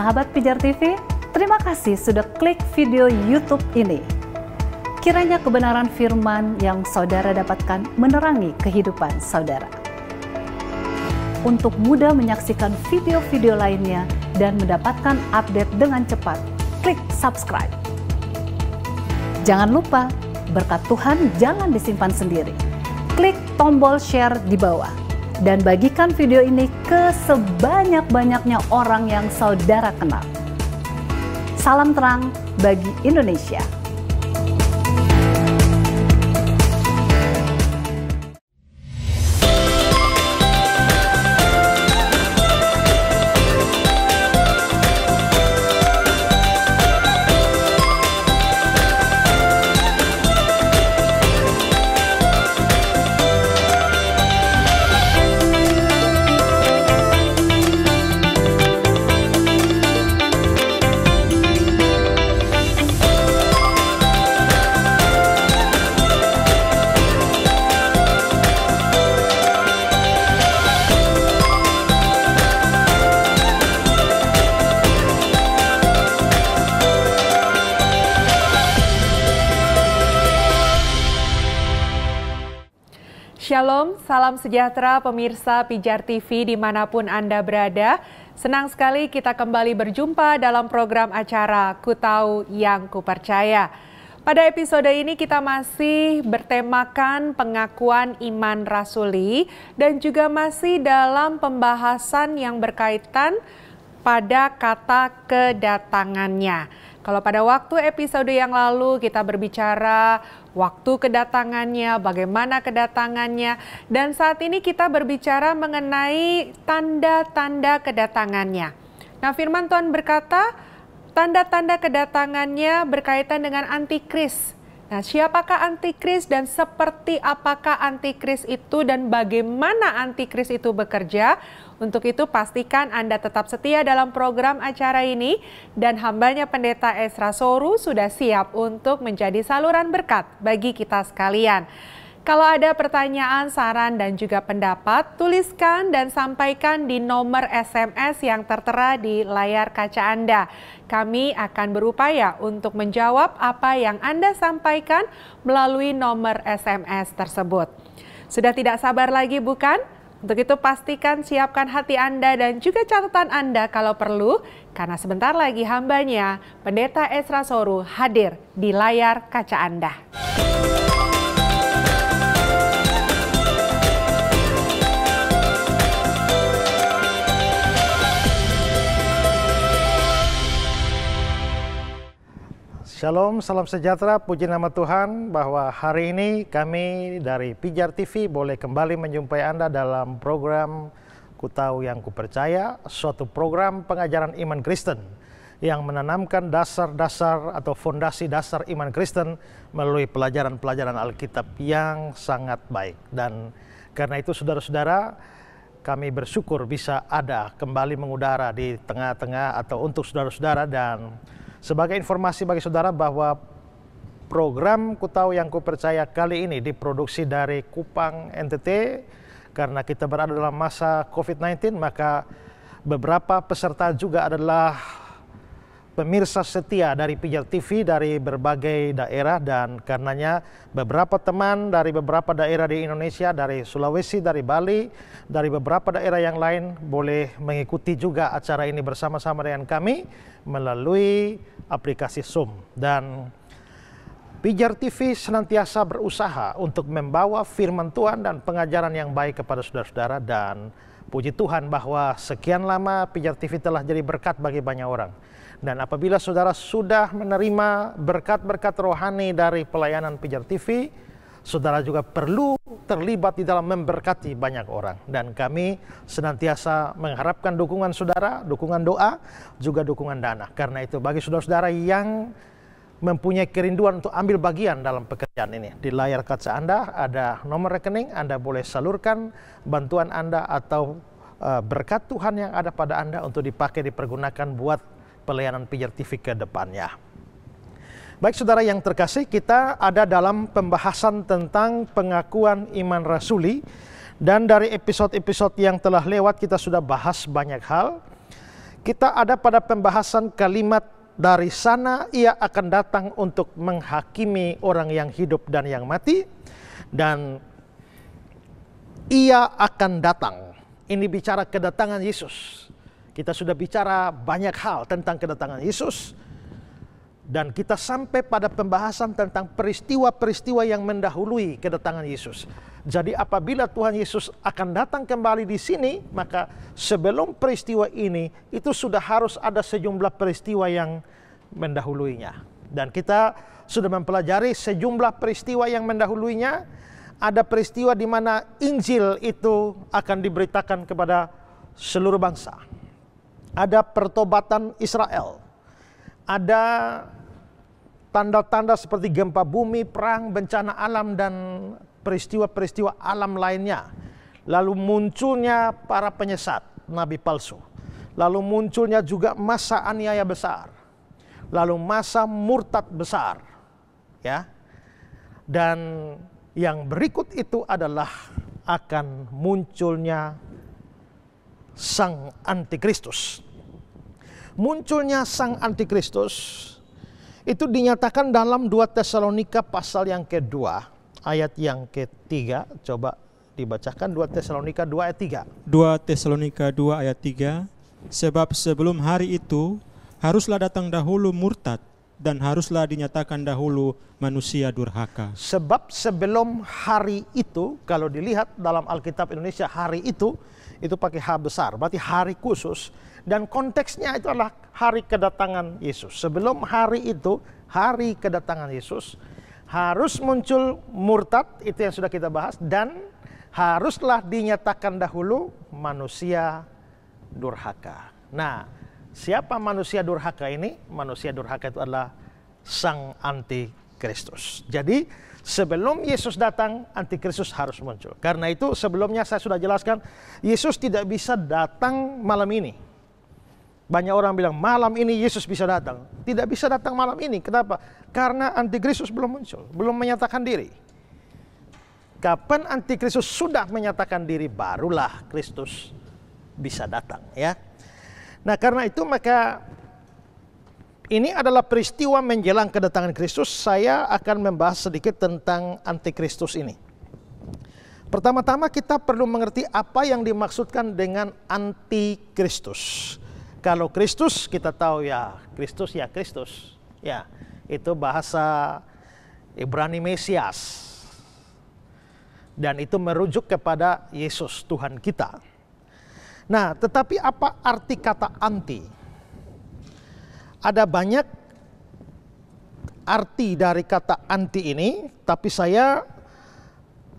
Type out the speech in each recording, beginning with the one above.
Sahabat Pijar TV, terima kasih sudah klik video YouTube ini. Kiranya kebenaran firman yang saudara dapatkan menerangi kehidupan saudara. Untuk mudah menyaksikan video-video lainnya dan mendapatkan update dengan cepat, klik subscribe. Jangan lupa, berkat Tuhan jangan disimpan sendiri. Klik tombol share di bawah dan bagikan video ini ke sebanyak-banyaknya orang yang saudara kenal. Salam terang bagi Indonesia. Shalom, salam sejahtera pemirsa Pijar TV dimanapun Anda berada. Senang sekali kita kembali berjumpa dalam program acara Ku Tahu Yang Ku Percaya. Pada episode ini kita masih bertemakan pengakuan iman rasuli dan juga masih dalam pembahasan yang berkaitan pada kata kedatangannya. Kalau pada waktu episode yang lalu kita berbicara waktu kedatangannya, bagaimana kedatangannya, dan saat ini kita berbicara mengenai tanda-tanda kedatangannya. Nah, firman Tuhan berkata, tanda-tanda kedatangannya berkaitan dengan antikris. Nah, siapakah antikris dan seperti apakah antikris itu dan bagaimana antikris itu bekerja? Untuk itu pastikan Anda tetap setia dalam program acara ini dan hambanya Pendeta Ezra Soru sudah siap untuk menjadi saluran berkat bagi kita sekalian. Kalau ada pertanyaan, saran, dan juga pendapat, tuliskan dan sampaikan di nomor SMS yang tertera di layar kaca Anda. Kami akan berupaya untuk menjawab apa yang Anda sampaikan melalui nomor SMS tersebut. Sudah tidak sabar lagi, bukan? Untuk itu pastikan siapkan hati Anda dan juga catatan Anda kalau perlu, karena sebentar lagi hambanya Pendeta Ezra Soru hadir di layar kaca Anda. Shalom, salam sejahtera, puji nama Tuhan bahwa hari ini kami dari Pijar TV boleh kembali menjumpai Anda dalam program Ku Tahu Yang Ku Percaya, suatu program pengajaran iman Kristen yang menanamkan dasar-dasar atau fondasi dasar iman Kristen melalui pelajaran-pelajaran Alkitab yang sangat baik. Dan karena itu saudara-saudara, kami bersyukur bisa ada kembali mengudara di tengah-tengah atau untuk saudara-saudara. Dan sebagai informasi bagi saudara bahwa program Ku Tahu Yang Ku Percaya kali ini diproduksi dari Kupang, NTT. Karena kita berada dalam masa COVID-19, maka beberapa peserta juga adalah pemirsa setia dari Pijar TV dari berbagai daerah. Dan karenanya beberapa teman dari beberapa daerah di Indonesia, dari Sulawesi, dari Bali, dari beberapa daerah yang lain boleh mengikuti juga acara ini bersama-sama dengan kami melalui aplikasi Zoom. Dan Pijar TV senantiasa berusaha untuk membawa firman Tuhan dan pengajaran yang baik kepada saudara-saudara. Dan puji Tuhan bahwa sekian lama Pijar TV telah jadi berkat bagi banyak orang. Dan apabila saudara sudah menerima berkat-berkat rohani dari pelayanan Pijar TV, saudara juga perlu terlibat di dalam memberkati banyak orang. Dan kami senantiasa mengharapkan dukungan saudara, dukungan doa, juga dukungan dana. Karena itu bagi saudara-saudara yang mempunyai kerinduan untuk ambil bagian dalam pekerjaan ini, di layar kaca Anda ada nomor rekening, Anda boleh salurkan bantuan Anda atau berkat Tuhan yang ada pada Anda untuk dipakai, dipergunakan buat pelayanan Pijar TV ke depannya. Baik saudara yang terkasih, kita ada dalam pembahasan tentang pengakuan iman rasuli. Dan dari episode-episode yang telah lewat kita sudah bahas banyak hal. Kita ada pada pembahasan kalimat dari sana ia akan datang untuk menghakimi orang yang hidup dan yang mati. Dan ia akan datang. Ini bicara kedatangan Yesus. Kita sudah bicara banyak hal tentang kedatangan Yesus. Dan kita sampai pada pembahasan tentang peristiwa-peristiwa yang mendahului kedatangan Yesus. Jadi apabila Tuhan Yesus akan datang kembali di sini, maka sebelum peristiwa ini, itu sudah harus ada sejumlah peristiwa yang mendahuluinya. Dan kita sudah mempelajari sejumlah peristiwa yang mendahuluinya. Ada peristiwa di mana Injil itu akan diberitakan kepada seluruh bangsa. Ada pertobatan Israel. Ada tanda-tanda seperti gempa bumi, perang, bencana alam, dan peristiwa-peristiwa alam lainnya. Lalu munculnya para penyesat, nabi palsu. Lalu munculnya juga masa aniaya besar. Lalu masa murtad besar. Ya. Dan yang berikut itu adalah akan munculnya Sang Antikristus. Munculnya Sang Antikristus itu dinyatakan dalam 2 Tesalonika pasal yang kedua, ayat yang ketiga. Coba dibacakan 2 Tesalonika 2 ayat 3. 2 Tesalonika 2 ayat 3. Sebab sebelum hari itu haruslah datang dahulu murtad, dan haruslah dinyatakan dahulu manusia durhaka. Sebab sebelum hari itu, kalau dilihat dalam Alkitab Indonesia, hari itu pakai H besar, berarti hari khusus. Dan konteksnya itu adalah hari kedatangan Yesus. Sebelum hari itu, hari kedatangan Yesus, harus muncul murtad, itu yang sudah kita bahas. Dan haruslah dinyatakan dahulu manusia durhaka. Nah, siapa manusia durhaka ini? Manusia durhaka itu adalah Sang Antikristus. Jadi sebelum Yesus datang, Antikristus harus muncul. Karena itu sebelumnya saya sudah jelaskan, Yesus tidak bisa datang malam ini. Banyak orang bilang malam ini Yesus bisa datang. Tidak bisa datang malam ini. Kenapa? Karena Antikristus belum muncul, belum menyatakan diri. Kapan Antikristus sudah menyatakan diri, barulah Kristus bisa datang, ya. Nah, karena itu maka ini adalah peristiwa menjelang kedatangan Kristus. Saya akan membahas sedikit tentang Antikristus ini. Pertama-tama kita perlu mengerti apa yang dimaksudkan dengan Antikristus. Kalau Kristus kita tahu ya Kristus ya Kristus. Ya, itu bahasa Ibrani Mesias. Dan itu merujuk kepada Yesus Tuhan kita. Nah, tetapi apa arti kata anti? Ada banyak arti dari kata anti ini, tapi saya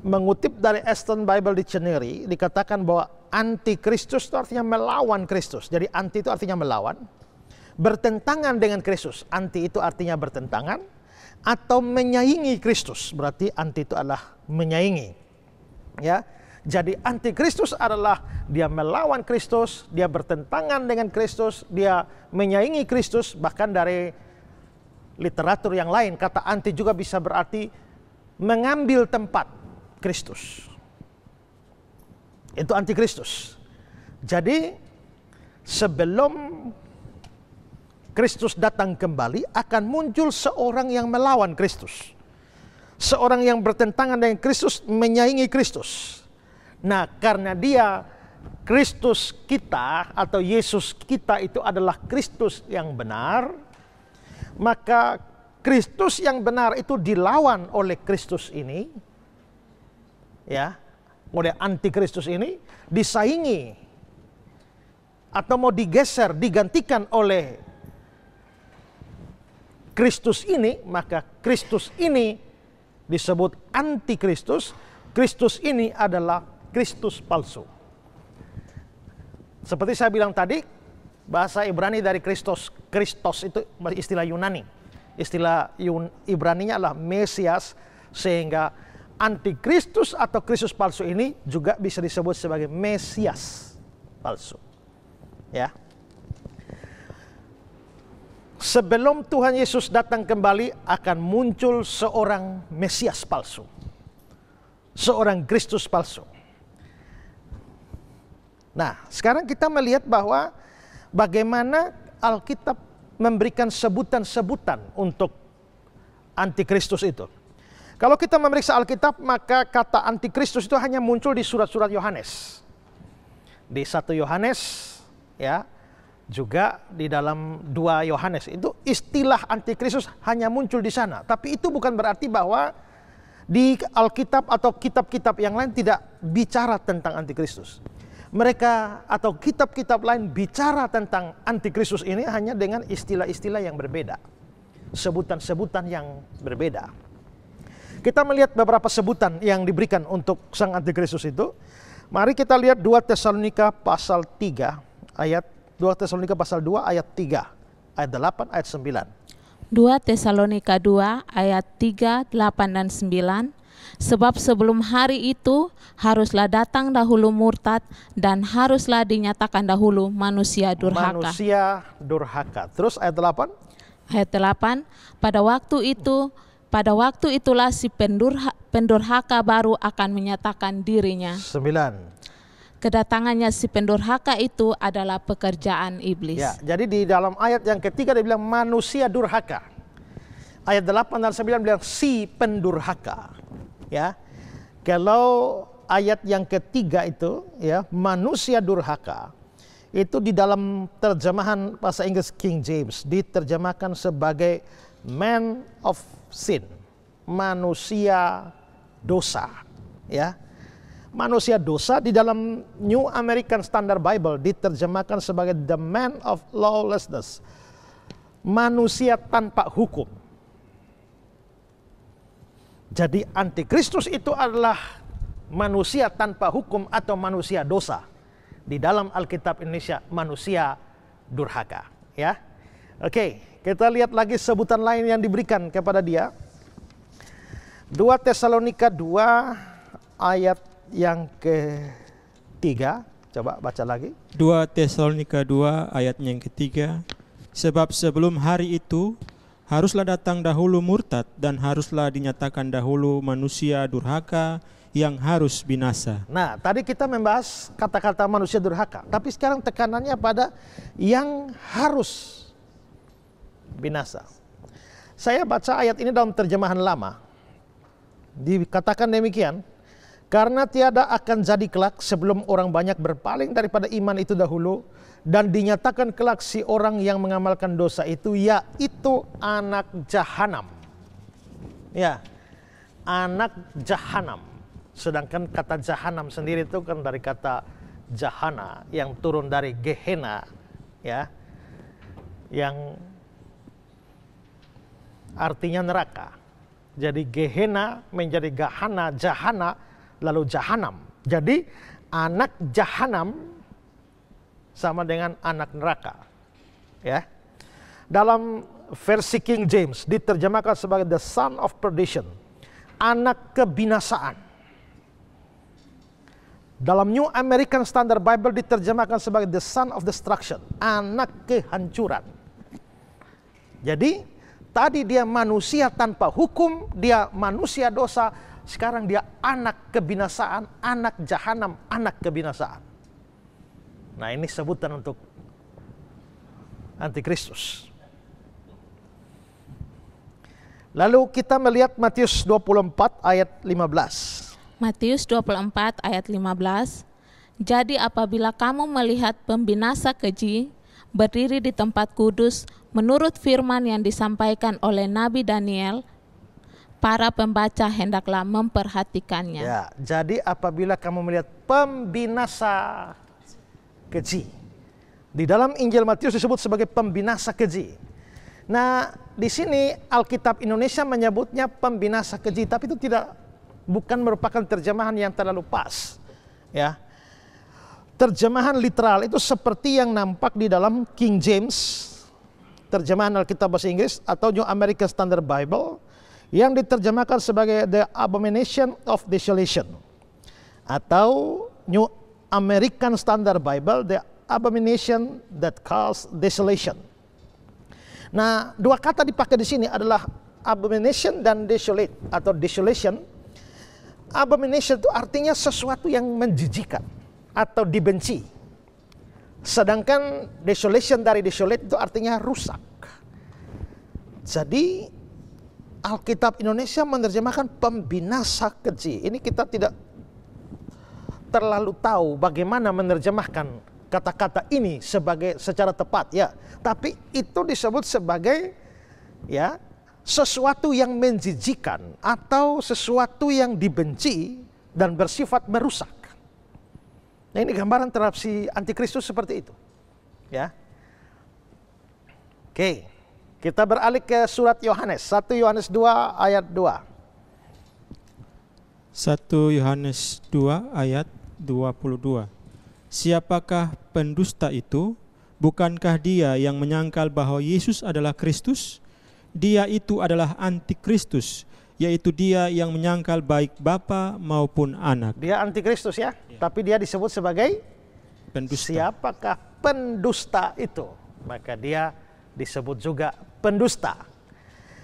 mengutip dari Aston Bible Dictionary, dikatakan bahwa Antikristus itu artinya melawan Kristus. Jadi anti itu artinya melawan, bertentangan dengan Kristus. Anti itu artinya bertentangan atau menyaingi Kristus. Berarti anti itu adalah menyaingi. Ya. Jadi Antikristus adalah dia melawan Kristus, dia bertentangan dengan Kristus, dia menyaingi Kristus. Bahkan dari literatur yang lain, kata anti juga bisa berarti mengambil tempat Kristus. Itu Antikristus. Jadi sebelum Kristus datang kembali, akan muncul seorang yang melawan Kristus. Seorang yang bertentangan dengan Kristus, menyaingi Kristus. Nah, karena dia Kristus kita atau Yesus kita itu adalah Kristus yang benar, maka Kristus yang benar itu dilawan oleh Kristus ini, ya, oleh Antikristus ini, disaingi atau mau digeser, digantikan oleh Kristus ini, maka Kristus ini disebut Antikristus. Kristus ini adalah Kristus palsu. Seperti saya bilang tadi, bahasa Ibrani dari Kristos itu istilah Yunani. Istilah Ibraninya adalah Mesias, sehingga Antikristus atau Kristus palsu ini juga bisa disebut sebagai Mesias palsu. Ya. Sebelum Tuhan Yesus datang kembali, akan muncul seorang Mesias palsu. Seorang Kristus palsu. Nah, sekarang kita melihat bahwa bagaimana Alkitab memberikan sebutan-sebutan untuk antikristus itu. Kalau kita memeriksa Alkitab, maka kata antikristus itu hanya muncul di surat-surat Yohanes. Di 1 Yohanes, ya, juga di dalam 2 Yohanes. Itu istilah antikristus hanya muncul di sana. Tapi itu bukan berarti bahwa di Alkitab atau kitab-kitab yang lain tidak bicara tentang antikristus. Mereka atau kitab-kitab lain bicara tentang antikristus ini hanya dengan istilah-istilah yang berbeda. Sebutan-sebutan yang berbeda. Kita melihat beberapa sebutan yang diberikan untuk sang antikristus itu. Mari kita lihat 2 Tesalonika pasal 3 ayat 2 Tesalonika pasal 2 ayat 3, ayat 8, ayat 9. 2 Tesalonika 2 ayat 3, 8 dan 9. Sebab sebelum hari itu haruslah datang dahulu murtad dan haruslah dinyatakan dahulu manusia durhaka. Manusia durhaka. Terus ayat 8. Ayat 8, pada waktu itulah si pendurhaka baru akan menyatakan dirinya. 9. Kedatangannya si pendurhaka itu adalah pekerjaan iblis. Ya, jadi di dalam ayat yang ketiga dia bilang manusia durhaka. Ayat 8 dan 9 bilang si pendurhaka. Ya. Kalau ayat yang ketiga itu ya, manusia durhaka, itu di dalam terjemahan bahasa Inggris King James diterjemahkan sebagai man of sin, manusia dosa, ya. Manusia dosa di dalam New American Standard Bible diterjemahkan sebagai the man of lawlessness, manusia tanpa hukum. Jadi antikristus itu adalah manusia tanpa hukum atau manusia dosa. Di dalam Alkitab Indonesia manusia durhaka, ya. Oke, kita lihat lagi sebutan lain yang diberikan kepada dia. 2 Tesalonika 2 ayat yang ketiga, coba baca lagi. 2 Tesalonika 2 ayatnya yang ketiga. Sebab sebelum hari itu haruslah datang dahulu murtad dan haruslah dinyatakan dahulu manusia durhaka yang harus binasa. Nah, tadi kita membahas kata-kata manusia durhaka, tapi sekarang tekanannya pada yang harus binasa. Saya baca ayat ini dalam terjemahan lama. Dikatakan demikian, karena tiada akan jadi kelak sebelum orang banyak berpaling daripada iman itu dahulu, dan dinyatakan kelak si orang yang mengamalkan dosa itu, yaitu anak jahanam. Ya, anak jahanam. Sedangkan kata jahanam sendiri itu kan dari kata jahana yang turun dari Gehenna, ya, yang artinya neraka. Jadi Gehenna menjadi Gahana, Jahana, lalu Jahanam. Jadi anak Jahanam sama dengan anak neraka, ya. Dalam versi King James diterjemahkan sebagai the son of perdition, anak kebinasaan. Dalam New American Standard Bible diterjemahkan sebagai the son of destruction, anak kehancuran. Jadi tadi dia manusia tanpa hukum, dia manusia dosa, sekarang dia anak kebinasaan, anak jahanam, anak kebinasaan. Nah, ini sebutan untuk antikristus. Lalu kita melihat Matius 24 ayat 15. Matius 24 ayat 15. Jadi apabila kamu melihat pembinasa keji berdiri di tempat kudus menurut firman yang disampaikan oleh Nabi Daniel, para pembaca hendaklah memperhatikannya. Ya, jadi apabila kamu melihat pembinasa keji, di dalam Injil Matius disebut sebagai pembinasa keji. Nah, di sini Alkitab Indonesia menyebutnya pembinasa keji, tapi itu bukan merupakan terjemahan yang terlalu pas, ya. Terjemahan literal itu seperti yang nampak di dalam King James, terjemahan Alkitab bahasa Inggris, atau New American Standard Bible, yang diterjemahkan sebagai the abomination of desolation, atau New American Standard Bible, the abomination that causes desolation. Nah, dua kata dipakai di sini adalah abomination dan desolate atau desolation. Abomination itu artinya sesuatu yang menjijikan atau dibenci. Sedangkan desolation dari desolate itu artinya rusak. Jadi Alkitab Indonesia menerjemahkan pembinasa keji. Ini kita tidak terlalu tahu bagaimana menerjemahkan kata-kata ini secara tepat ya. Tapi itu disebut sebagai ya sesuatu yang menjijikan atau sesuatu yang dibenci dan bersifat merusak. Nah, ini gambaran terhadap si antikristus seperti itu. Ya. Oke, kita beralih ke surat Yohanes, 1 Yohanes 2 ayat 2. 1 Yohanes 2 ayat 22. Siapakah pendusta itu? Bukankah dia yang menyangkal bahwa Yesus adalah Kristus? Dia itu adalah antikristus, yaitu dia yang menyangkal baik Bapa maupun Anak. Dia antikristus ya, tapi dia disebut sebagai Pendusta. Siapakah pendusta itu? Maka dia disebut juga pendusta.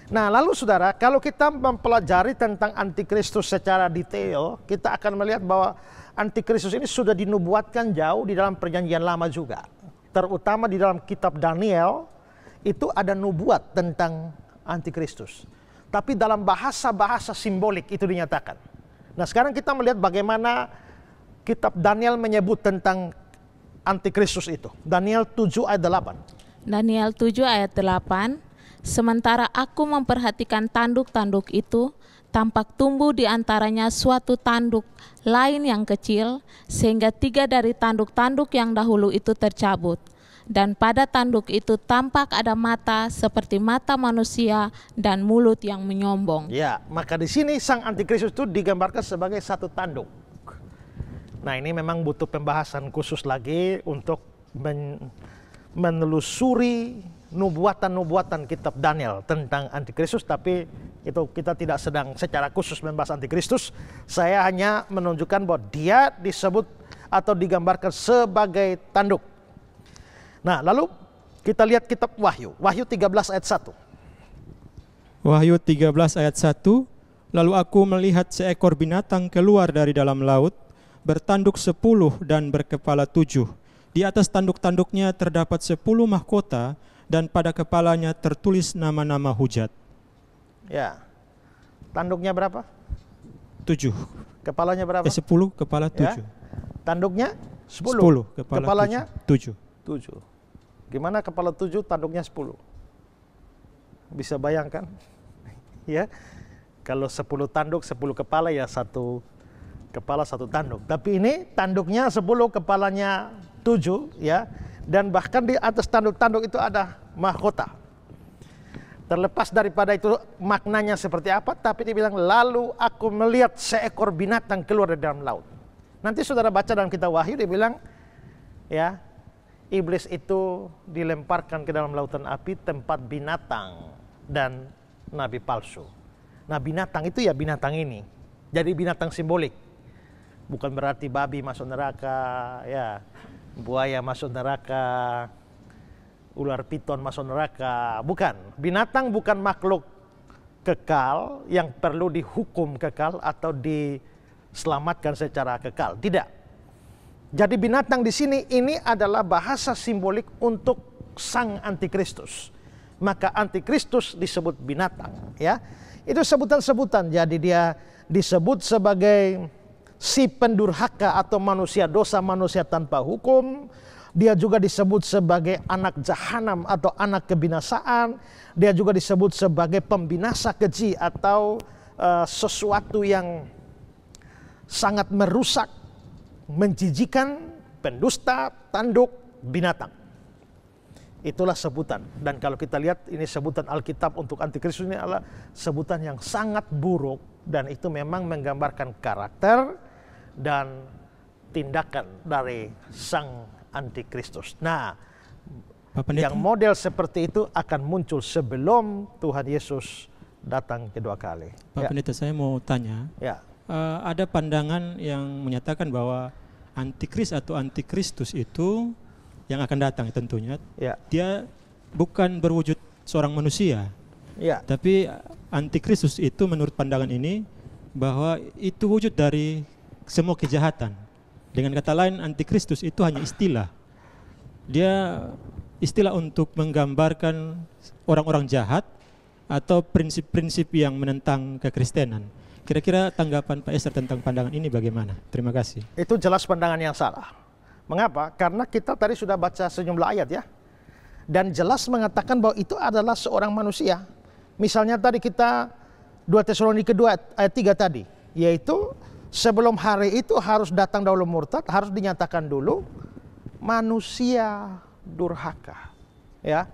Nah, lalu saudara, kalau kita mempelajari tentang antikristus secara detail, kita akan melihat bahwa antikristus ini sudah dinubuatkan jauh di dalam perjanjian lama juga. Terutama di dalam kitab Daniel, itu ada nubuat tentang antikristus. Tapi dalam bahasa-bahasa simbolik itu dinyatakan. Nah, sekarang kita melihat bagaimana kitab Daniel menyebut tentang antikristus itu. Daniel 7 ayat 8. Daniel 7 ayat 8, sementara aku memperhatikan tanduk-tanduk itu, tampak tumbuh di antaranya suatu tanduk lain yang kecil, sehingga 3 dari tanduk-tanduk yang dahulu itu tercabut. Dan pada tanduk itu tampak ada mata seperti mata manusia dan mulut yang menyombong. Ya, maka di sini sang antikristus itu digambarkan sebagai satu tanduk. Nah, ini memang butuh pembahasan khusus lagi untuk menelusuri nubuatan-nubuatan kitab Daniel tentang antikristus, tapi itu kita tidak sedang secara khusus membahas antikristus. Saya hanya menunjukkan bahwa dia disebut atau digambarkan sebagai tanduk. Nah, lalu kita lihat kitab Wahyu, Wahyu 13 ayat 1. Wahyu 13 ayat 1, lalu aku melihat seekor binatang keluar dari dalam laut, bertanduk 10 dan berkepala 7. Di atas tanduk-tanduknya terdapat 10 mahkota, dan pada kepalanya tertulis nama-nama hujat. Ya, tanduknya berapa? 7. Kepalanya berapa? 10, kepala 7. Ya. Tanduknya 10. 10, Kepalanya 7. 7. Gimana kepala 7, tanduknya 10? Bisa bayangkan? Ya, kalau 10 tanduk, 10 kepala ya satu kepala satu tanduk. Tapi ini tanduknya 10, kepalanya 7 ya. Dan bahkan di atas tanduk-tanduk itu ada mahkota. Terlepas daripada itu maknanya seperti apa, tapi dibilang lalu aku melihat seekor binatang keluar dari dalam laut. Nanti saudara baca dalam kitab Wahyu, dia bilang ya, iblis itu dilemparkan ke dalam lautan api, tempat binatang dan nabi palsu. Nah, binatang itu ya binatang ini. Jadi binatang simbolik. Bukan berarti babi masuk neraka, ya, buaya masuk neraka, ular piton masuk neraka. Bukan. Binatang bukan makhluk kekal yang perlu dihukum kekal atau diselamatkan secara kekal. Tidak. Jadi binatang di sini ini adalah bahasa simbolik untuk sang antikristus. Maka antikristus disebut binatang, ya. Itu sebutan-sebutan. Jadi dia disebut sebagai si pendurhaka atau manusia dosa, manusia tanpa hukum. Dia juga disebut sebagai anak jahanam atau anak kebinasaan. Dia juga disebut sebagai pembinasa keji atau sesuatu yang sangat merusak, menjijikan, pendusta, tanduk, binatang. Itulah sebutan. Dan kalau kita lihat ini sebutan Alkitab untuk antikristus ini adalah sebutan yang sangat buruk. Dan itu memang menggambarkan karakter dan tindakan dari sang antikristus. Nah, yang model seperti itu akan muncul sebelum Tuhan Yesus datang kedua kali. Pak Pendeta, saya mau tanya. Ya. Ada pandangan yang menyatakan bahwa antikris atau antikristus itu yang akan datang tentunya, ya, dia bukan berwujud seorang manusia, ya, tapi antikristus itu menurut pandangan ini bahwa itu wujud dari semua kejahatan. Dengan kata lain, antikristus itu hanya istilah. dia istilah untuk menggambarkan orang-orang jahat atau prinsip-prinsip yang menentang kekristenan. Kira-kira tanggapan Pak Esther tentang pandangan ini bagaimana? Terima kasih. Itu jelas pandangan yang salah. Mengapa? Karena kita tadi sudah baca sejumlah ayat ya. Dan jelas mengatakan bahwa itu adalah seorang manusia. Misalnya tadi kita 2 Tesalonika 2 ayat 3 tadi. Yaitu sebelum hari itu harus datang dahulu murtad, harus dinyatakan dulu manusia durhaka. Ya.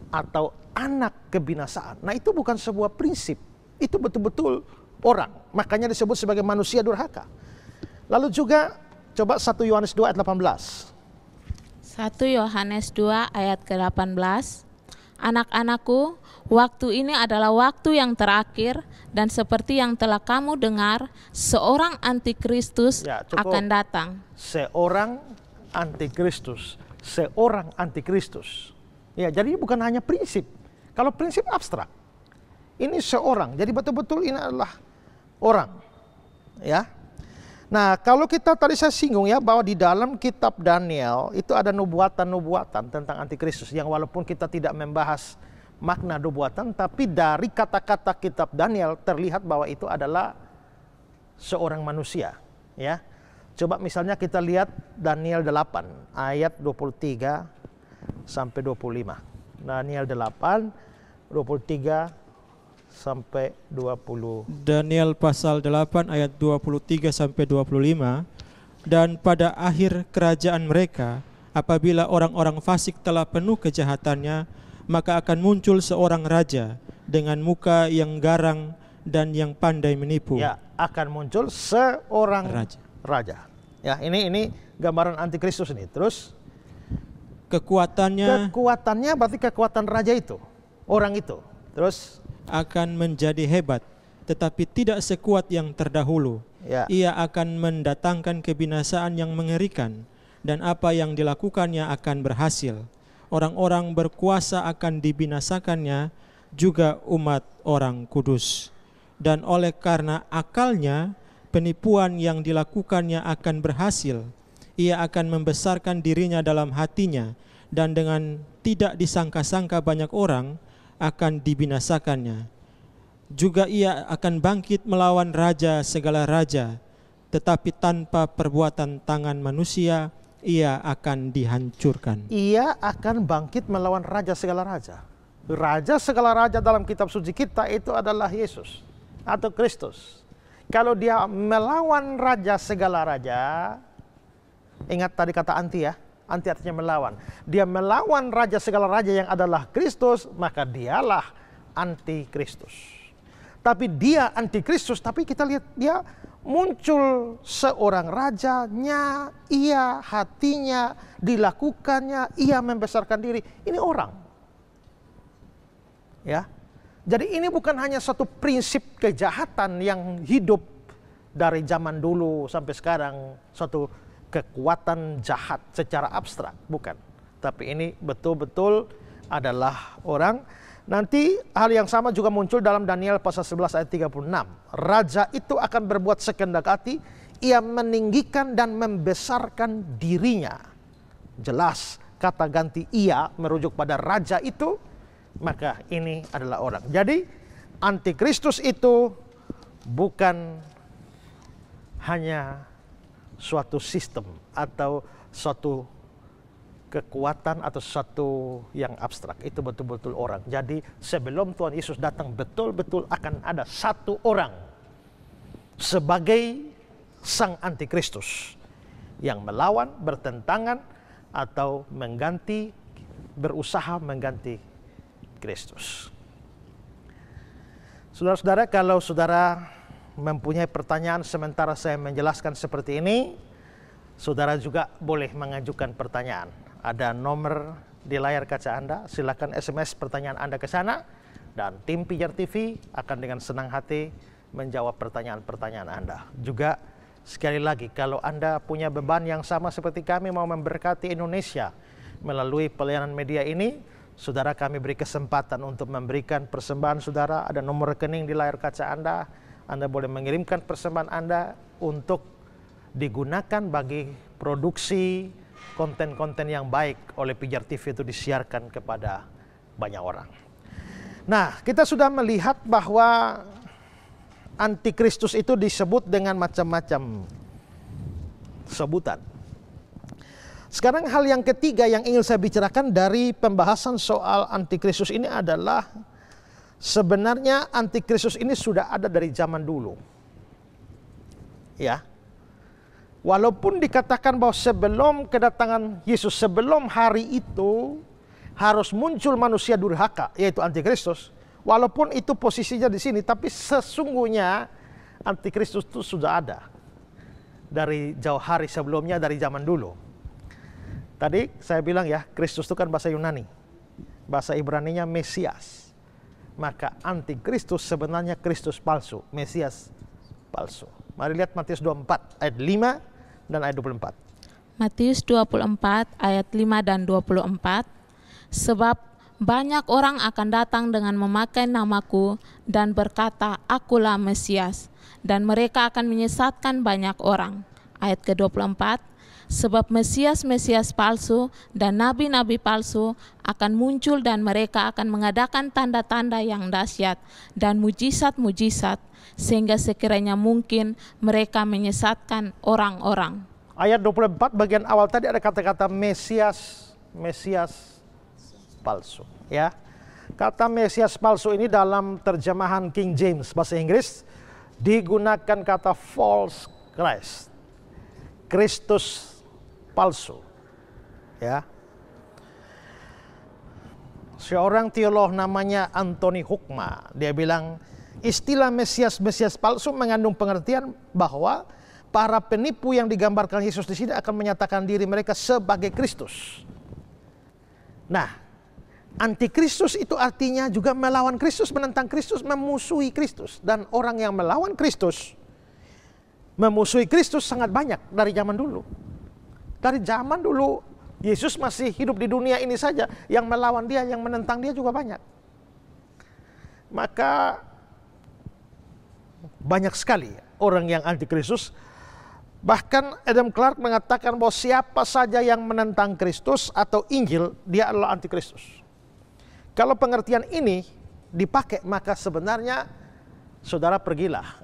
Atau anak kebinasaan. Nah itu bukan sebuah prinsip. Itu betul-betul orang. Makanya disebut sebagai manusia durhaka. Lalu juga coba 1 Yohanes 2 ayat 18. 1 Yohanes 2 ayat ke-18. Anak-anakku, waktu ini adalah waktu yang terakhir, dan seperti yang telah kamu dengar, seorang antikristus akan datang. Seorang antikristus. Seorang antikristus. Ya, jadi bukan hanya prinsip. Kalau prinsip abstrak. Ini seorang, jadi betul-betul ini adalah orang, ya. Nah, kalau kita tadi saya singgung ya bahwa di dalam kitab Daniel itu ada nubuatan-nubuatan tentang antikristus yang walaupun kita tidak membahas makna nubuatan, tapi dari kata-kata kitab Daniel terlihat bahwa itu adalah seorang manusia, ya. Coba misalnya kita lihat Daniel 8 ayat 23 sampai 25. Daniel 8 23 sampai 20. Daniel pasal 8 ayat 23 sampai 25. Dan pada akhir kerajaan mereka, apabila orang-orang fasik telah penuh kejahatannya, maka akan muncul seorang raja dengan muka yang garang dan yang pandai menipu. Ya, akan muncul seorang raja. Ya, ini gambaran antikristus ini. Terus kekuatannya berarti kekuatan raja itu, orang itu. Terus akan menjadi hebat, tetapi tidak sekuat yang terdahulu. Ya. Ia akan mendatangkan kebinasaan yang mengerikan, dan apa yang dilakukannya akan berhasil. Orang-orang berkuasa akan dibinasakannya, juga umat orang kudus. Dan oleh karena akalnya, penipuan yang dilakukannya akan berhasil. Ia akan membesarkan dirinya dalam hatinya, dan dengan tidak disangka-sangka banyak orang akan dibinasakannya. Juga ia akan bangkit melawan raja segala raja, tetapi tanpa perbuatan tangan manusia ia akan dihancurkan. Ia akan bangkit melawan raja segala raja. Raja segala raja dalam kitab suci kita itu adalah Yesus atau Kristus. Kalau dia melawan raja segala raja, ingat tadi kata anti ya. Anti artinya melawan. Dia melawan raja segala raja yang adalah Kristus, maka dialah antikristus. Tapi dia antikristus, tapi kita lihat dia muncul seorang rajanya, ia hatinya dilakukannya, ia membesarkan diri. Ini orang. Ya. Jadi ini bukan hanya satu prinsip kejahatan yang hidup dari zaman dulu sampai sekarang, suatu kekuatan jahat secara abstrak, bukan. Tapi ini betul-betul adalah orang. Nanti hal yang sama juga muncul dalam Daniel pasal 11 ayat 36. Raja itu akan berbuat sekehendak hati, ia meninggikan dan membesarkan dirinya. Jelas kata ganti ia merujuk pada raja itu, maka ini adalah orang. Jadi antikristus itu bukan hanya suatu sistem atau suatu kekuatan atau sesuatu yang abstrak. Itu betul-betul orang. Jadi sebelum Tuhan Yesus datang, betul-betul akan ada satu orang sebagai sang antikristus yang melawan, bertentangan atau berusaha mengganti Kristus. Saudara-saudara, kalau saudara mempunyai pertanyaan sementara saya menjelaskan seperti ini, saudara juga boleh mengajukan pertanyaan. Ada nomor di layar kaca Anda, silakan SMS pertanyaan Anda ke sana, dan tim Pijar TV akan dengan senang hati menjawab pertanyaan-pertanyaan Anda. Juga sekali lagi, kalau Anda punya beban yang sama seperti kami mau memberkati Indonesia melalui pelayanan media ini, saudara, kami beri kesempatan untuk memberikan persembahan saudara. Ada nomor rekening di layar kaca Anda. Anda boleh mengirimkan persembahan Anda untuk digunakan bagi produksi konten-konten yang baik oleh Pijar TV itu disiarkan kepada banyak orang. Nah, kita sudah melihat bahwa antikristus itu disebut dengan macam-macam sebutan. Sekarang hal yang ketiga yang ingin saya bicarakan dari pembahasan soal antikristus ini adalah sebenarnya antikristus ini sudah ada dari zaman dulu. Ya. Walaupun dikatakan bahwa sebelum kedatangan Yesus, sebelum hari itu harus muncul manusia durhaka, yaitu antikristus. Walaupun itu posisinya di sini, tapi sesungguhnya antikristus itu sudah ada dari jauh hari sebelumnya, dari zaman dulu. Tadi saya bilang ya, Kristus itu kan bahasa Yunani, bahasa Ibraninya Mesias. Maka antikristus sebenarnya Kristus palsu, Mesias palsu. Mari lihat Matius 24 ayat 5 dan ayat 24. Matius 24 ayat 5 dan 24. Sebab banyak orang akan datang dengan memakai namaku dan berkata, akulah Mesias, dan mereka akan menyesatkan banyak orang. Ayat ke-24. Sebab Mesias-Mesias palsu dan nabi-nabi palsu akan muncul dan mereka akan mengadakan tanda-tanda yang dahsyat dan mujizat-mujizat, sehingga sekiranya mungkin mereka menyesatkan orang-orang. Ayat 24 bagian awal tadi ada kata-kata Mesias, Mesias palsu. Ya, kata Mesias palsu ini dalam terjemahan King James bahasa Inggris digunakan kata false Christ, Kristus palsu. Ya, seorang teolog namanya Anthony Hukma, dia bilang istilah Mesias palsu mengandung pengertian bahwa para penipu yang digambarkan Yesus di sini akan menyatakan diri mereka sebagai Kristus. Nah, antikristus itu artinya juga melawan Kristus, menentang Kristus, memusuhi Kristus. Dan orang yang melawan Kristus, memusuhi Kristus sangat banyak dari zaman dulu. Dari zaman dulu Yesus masih hidup di dunia ini saja, yang melawan dia, yang menentang dia juga banyak. Maka banyak sekali orang yang antikristus. Bahkan Adam Clark mengatakan bahwa siapa saja yang menentang Kristus atau Injil, dia adalah antikristus. Kalau pengertian ini dipakai, maka sebenarnya saudara pergilah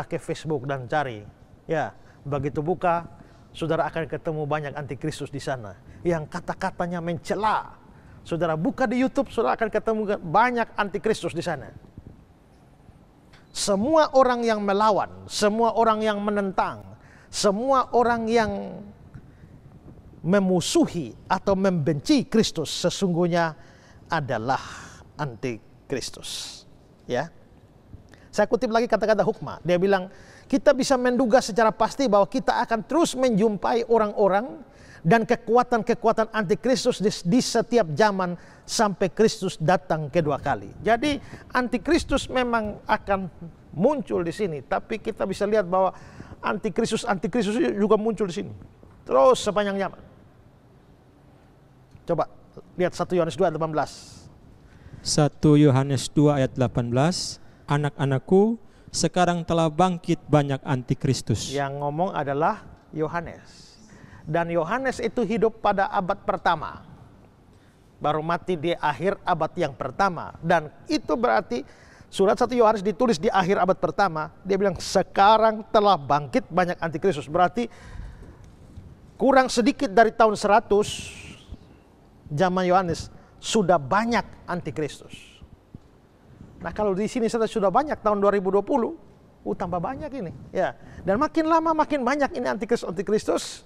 ke Facebook dan cari. Ya, begitu buka, saudara akan ketemu banyak antikristus di sana yang kata-katanya mencela. Saudara buka di YouTube, saudara akan ketemu banyak antikristus di sana. Semua orang yang melawan, semua orang yang menentang, semua orang yang memusuhi atau membenci Kristus sesungguhnya adalah antikristus. Ya. Saya kutip lagi kata-kata Hukma. Dia bilang, kita bisa menduga secara pasti bahwa kita akan terus menjumpai orang-orang dan kekuatan-kekuatan antikristus di setiap zaman sampai Kristus datang kedua kali. Jadi antikristus memang akan muncul di sini, tapi kita bisa lihat bahwa antikristus juga muncul di sini terus sepanjang zaman. Coba lihat 1 Yohanes 2 ayat 18. 1 Yohanes 2 ayat 18. Anak-anakku, sekarang telah bangkit banyak antikristus. Yang ngomong adalah Yohanes. Dan Yohanes itu hidup pada abad pertama, baru mati di akhir abad yang pertama. Dan itu berarti surat 1 Yohanes ditulis di akhir abad pertama. Dia bilang sekarang telah bangkit banyak antikristus. Berarti kurang sedikit dari tahun 100 zaman Yohanes sudah banyak antikristus. Nah, kalau di sini sudah banyak tahun 2020, tambah banyak ini. Ya, dan makin lama makin banyak ini antikristus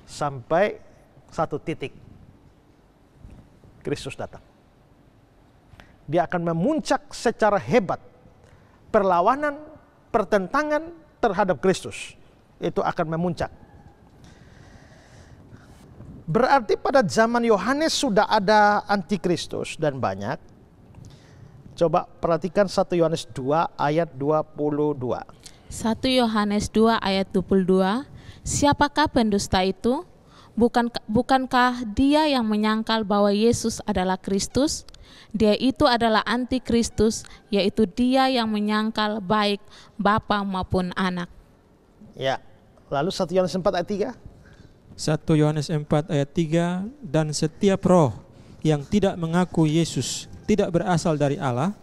sampai satu titik Kristus datang. Dia akan memuncak secara hebat. Perlawanan, pertentangan terhadap Kristus itu akan memuncak. Berarti pada zaman Yohanes sudah ada antikristus dan banyak. Coba perhatikan 1 Yohanes 2 ayat 22. 1 Yohanes 2 ayat 22. Siapakah pendusta itu? Bukankah dia yang menyangkal bahwa Yesus adalah Kristus? Dia itu adalah antikristus, yaitu dia yang menyangkal baik Bapa maupun Anak. Ya, lalu 1 Yohanes 4 ayat 3. 1 Yohanes 4 ayat 3, dan setiap roh yang tidak mengaku Yesus tidak berasal dari Allah,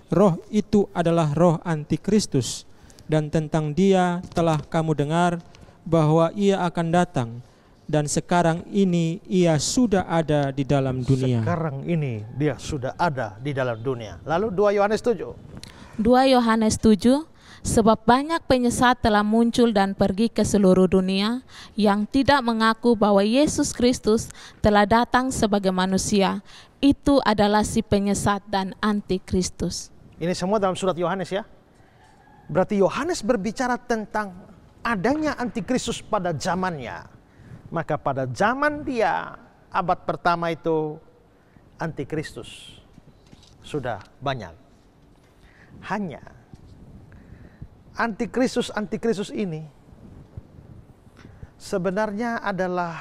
roh itu adalah roh antikristus, dan tentang dia telah kamu dengar bahwa ia akan datang, dan sekarang ini ia sudah ada di dalam dunia. Sekarang ini dia sudah ada di dalam dunia. Lalu 2 Yohanes 7. 2 Yohanes 7, sebab banyak penyesat telah muncul dan pergi ke seluruh dunia yang tidak mengaku bahwa Yesus Kristus telah datang sebagai manusia. Itu adalah si penyesat dan antikristus. Ini semua dalam surat Yohanes ya. Berarti Yohanes berbicara tentang adanya antikristus pada zamannya. Maka pada zaman dia, abad pertama itu, antikristus sudah banyak. Hanya antikristus ini sebenarnya adalah,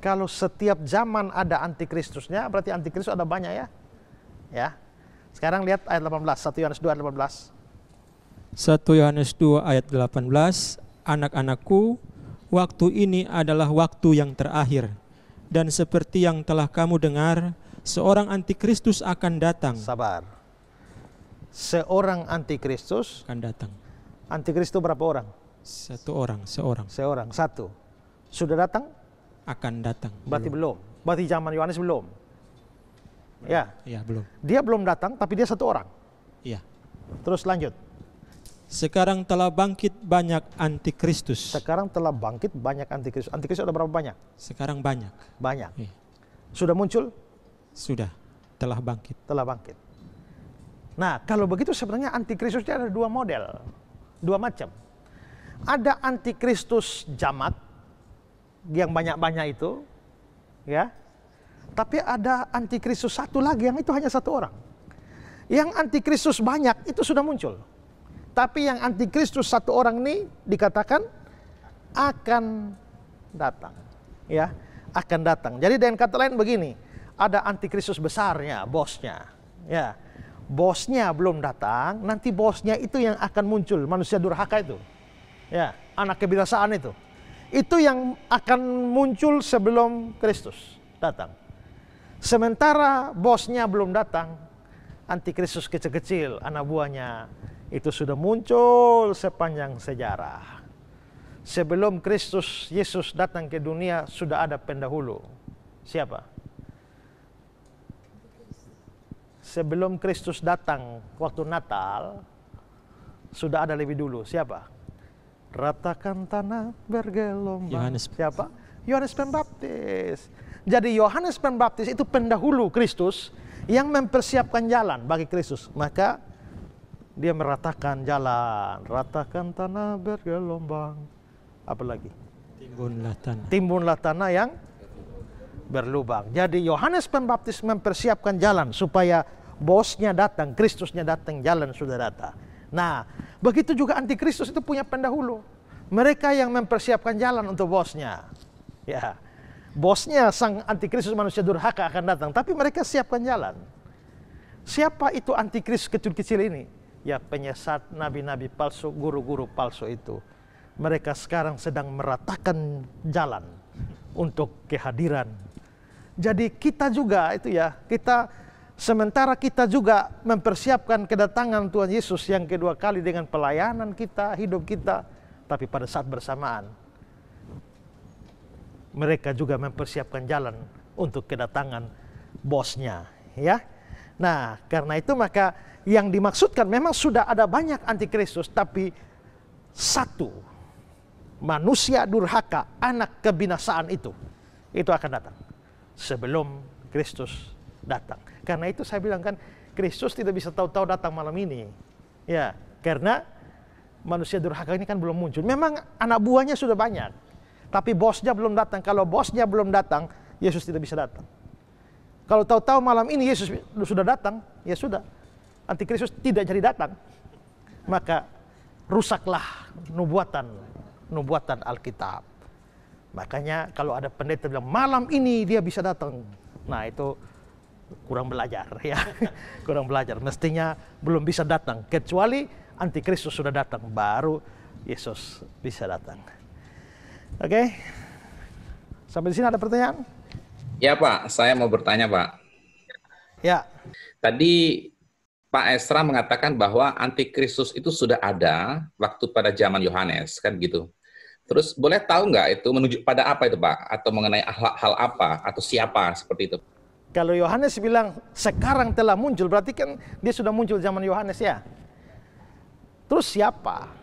kalau setiap zaman ada antikristusnya, berarti antikristus ada banyak ya. Ya. Sekarang lihat ayat 18, 1 Yohanes 2 ayat 18. 1 Yohanes 2 ayat 18, anak-anakku, waktu ini adalah waktu yang terakhir, dan seperti yang telah kamu dengar, seorang antikristus akan datang. Sabar. Seorang antikristus Akan datang. Antikristus berapa orang? Seorang. Seorang, satu. Sudah datang? Akan datang. Berarti belum. Berarti zaman Yohanes belum. Ya. Iya, belum. Dia belum datang, tapi dia satu orang. Iya. Terus lanjut. Sekarang telah bangkit banyak antikristus. Sekarang telah bangkit banyak antikristus. Antikristus ada berapa banyak? Sekarang banyak. Banyak. Iya. Sudah muncul? Sudah. Telah bangkit. Telah bangkit. Nah, kalau begitu sebenarnya antikristusnya ada dua model. Dua macam. Ada antikristus jamak yang banyak-banyak itu, ya. Tapi ada antikristus satu lagi yang itu hanya satu orang. Yang antikristus banyak itu sudah muncul. Tapi yang antikristus satu orang ini dikatakan akan datang, ya, akan datang. Jadi dengan kata lain begini, ada antikristus besarnya, bosnya, ya, bosnya belum datang, nanti bosnya itu yang akan muncul, manusia durhaka itu, ya, anak kebinasaan itu yang akan muncul sebelum Kristus datang. Sementara bosnya belum datang, antikristus kecil-kecil, anak buahnya, itu sudah muncul sepanjang sejarah. Sebelum Kristus Yesus datang ke dunia sudah ada pendahulu. Siapa? Sebelum Kristus datang waktu Natal sudah ada lebih dulu. Siapa? Ratakan tanah bergelombang. Yohanes. Siapa? Yohanes Pembaptis. Jadi Yohanes Pembaptis itu pendahulu Kristus yang mempersiapkan jalan bagi Kristus. Maka dia meratakan jalan, ratakan tanah bergelombang. Apalagi? Timbunlah tanah. Timbunlah tanah yang berlubang. Jadi Yohanes Pembaptis mempersiapkan jalan supaya bosnya datang, Kristusnya datang, jalan sudah datang. Nah, begitu juga antikristus itu punya pendahulu. Mereka yang mempersiapkan jalan untuk bosnya. Ya, bosnya sang antikristus manusia durhaka akan datang, tapi mereka siapkan jalan. Siapa itu antikristus kecil-kecil ini? Ya, penyesat, nabi-nabi palsu, guru-guru palsu itu. Mereka sekarang sedang meratakan jalan untuk kehadiran. Jadi kita juga itu ya, sementara kita juga mempersiapkan kedatangan Tuhan Yesus yang kedua kali dengan pelayanan kita, hidup kita. Tapi pada saat bersamaan, mereka juga mempersiapkan jalan untuk kedatangan bosnya. Ya. Nah, karena itu maka yang dimaksudkan memang sudah ada banyak antikristus, tapi satu manusia durhaka, anak kebinasaan itu akan datang sebelum Kristus datang. Karena itu saya bilang kan, Kristus tidak bisa tahu-tahu datang malam ini. Ya, karena manusia durhaka ini kan belum muncul. Memang anak buahnya sudah banyak, tapi bosnya belum datang. Kalau bosnya belum datang, Yesus tidak bisa datang. Kalau tahu-tahu malam ini Yesus sudah datang, ya sudah, antikristus tidak jadi datang. Maka rusaklah nubuatan Alkitab. Makanya kalau ada pendeta bilang malam ini dia bisa datang, nah itu kurang belajar ya. Kurang belajar. Mestinya belum bisa datang kecuali antikristus sudah datang, baru Yesus bisa datang. Oke. Sampai di sini ada pertanyaan? Ya Pak, saya mau bertanya Pak. Ya. Tadi Pak Esra mengatakan bahwa antikristus itu sudah ada waktu pada zaman Yohanes, kan gitu. Terus boleh tahu nggak itu menuju pada apa itu Pak? Atau mengenai hal apa? Atau siapa seperti itu? Kalau Yohanes bilang sekarang telah muncul, berarti kan dia sudah muncul zaman Yohanes ya. Terus siapa?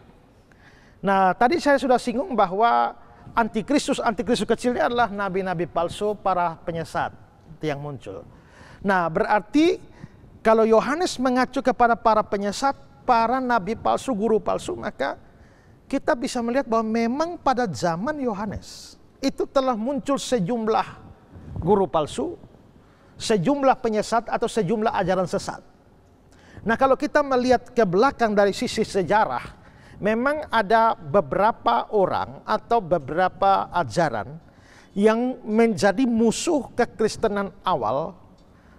Nah, tadi saya sudah singgung bahwa antikristus kecilnya adalah nabi-nabi palsu, para penyesat yang muncul. Nah, berarti kalau Yohanes mengacu kepada para penyesat, para nabi palsu, guru palsu, maka kita bisa melihat bahwa memang pada zaman Yohanes itu telah muncul sejumlah guru palsu, sejumlah penyesat atau sejumlah ajaran sesat. Nah, kalau kita melihat ke belakang dari sisi sejarah, memang ada beberapa orang atau beberapa ajaran yang menjadi musuh kekristenan awal,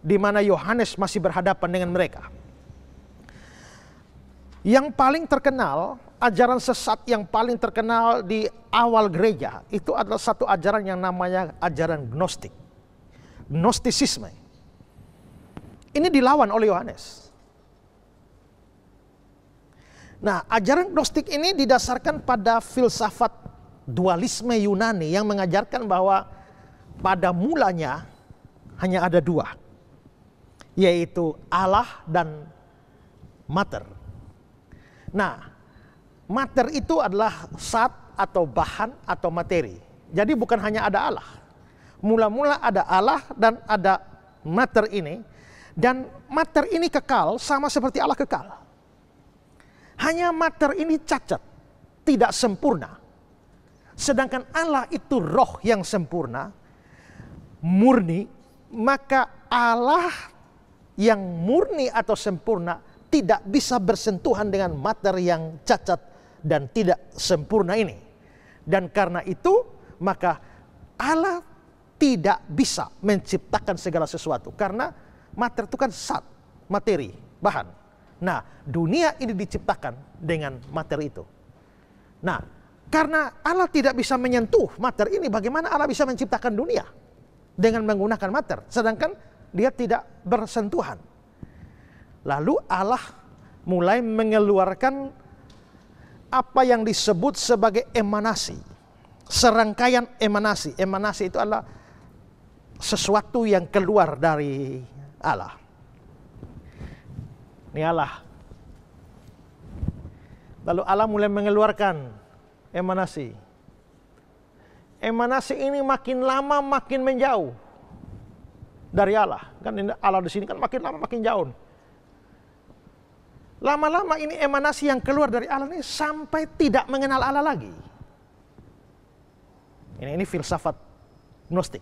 di mana Yohanes masih berhadapan dengan mereka. Yang paling terkenal, ajaran sesat yang paling terkenal di awal gereja, itu adalah satu ajaran yang namanya ajaran Gnostik. Gnostisisme. Ini dilawan oleh Yohanes. Nah, ajaran Gnostik ini didasarkan pada filsafat dualisme Yunani yang mengajarkan bahwa pada mulanya hanya ada dua, yaitu Allah dan mater. Nah, mater itu adalah zat atau bahan atau materi. Jadi bukan hanya ada Allah. Mula-mula ada Allah dan ada mater ini. Dan mater ini kekal sama seperti Allah kekal. Hanya mater ini cacat, tidak sempurna. Sedangkan Allah itu roh yang sempurna, murni. Maka Allah yang murni atau sempurna tidak bisa bersentuhan dengan mater yang cacat dan tidak sempurna ini. Dan karena itu maka Allah tidak bisa menciptakan segala sesuatu. Karena mater itu kan zat, materi, bahan. Nah, dunia ini diciptakan dengan materi itu. Nah, karena Allah tidak bisa menyentuh mater ini, bagaimana Allah bisa menciptakan dunia dengan menggunakan mater? Sedangkan dia tidak bersentuhan. Lalu Allah mulai mengeluarkan apa yang disebut sebagai emanasi. Serangkaian emanasi. Emanasi itu adalah sesuatu yang keluar dari Allah. Ini Allah. Lalu Allah mulai mengeluarkan emanasi. Emanasi ini makin lama makin menjauh dari Allah. Kan Allah di sini kan makin lama makin jauh. Lama-lama ini emanasi yang keluar dari Allah ini sampai tidak mengenal Allah lagi. Ini filsafat Gnostik.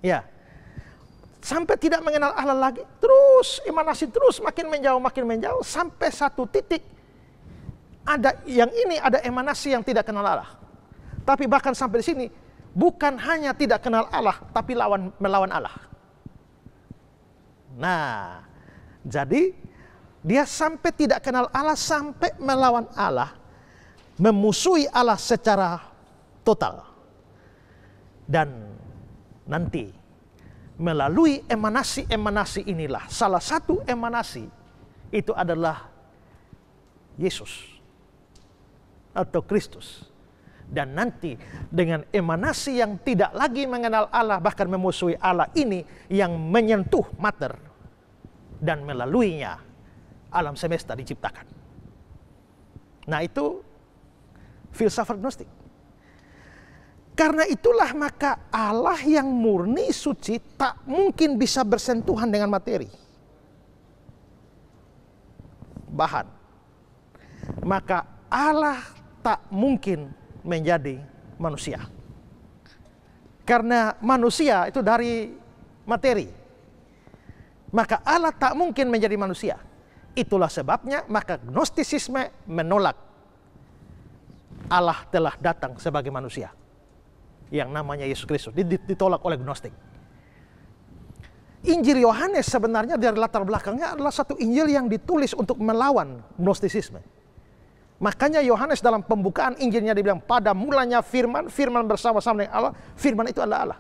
Ya. Sampai tidak mengenal Allah lagi, terus emanasi terus makin menjauh sampai satu titik ada yang ini ada emanasi yang tidak kenal Allah. Tapi bahkan sampai di sini bukan hanya tidak kenal Allah, tapi melawan Allah. Nah, jadi dia sampai tidak kenal Allah, sampai melawan Allah, memusuhi Allah secara total. Dan nanti melalui emanasi-emanasi inilah, salah satu emanasi itu adalah Yesus atau Kristus. Dan nanti dengan emanasi yang tidak lagi mengenal Allah, bahkan memusuhi Allah ini, yang menyentuh mater, dan melaluinya alam semesta diciptakan. Nah, itu filsafat Gnostik. Karena itulah maka Allah yang murni suci tak mungkin bisa bersentuhan dengan materi, bahan. Maka Allah tak mungkin menjadi manusia. Karena manusia itu dari materi. Maka Allah tak mungkin menjadi manusia. Itulah sebabnya maka Gnostisisme menolak Allah telah datang sebagai manusia, yang namanya Yesus Kristus. Ditolak oleh Gnostik. Injil Yohanes sebenarnya dari latar belakangnya adalah satu Injil yang ditulis untuk melawan Gnostisisme. Makanya Yohanes dalam pembukaan Injilnya dibilang pada mulanya firman, firman bersama-sama dengan Allah, firman itu adalah Allah.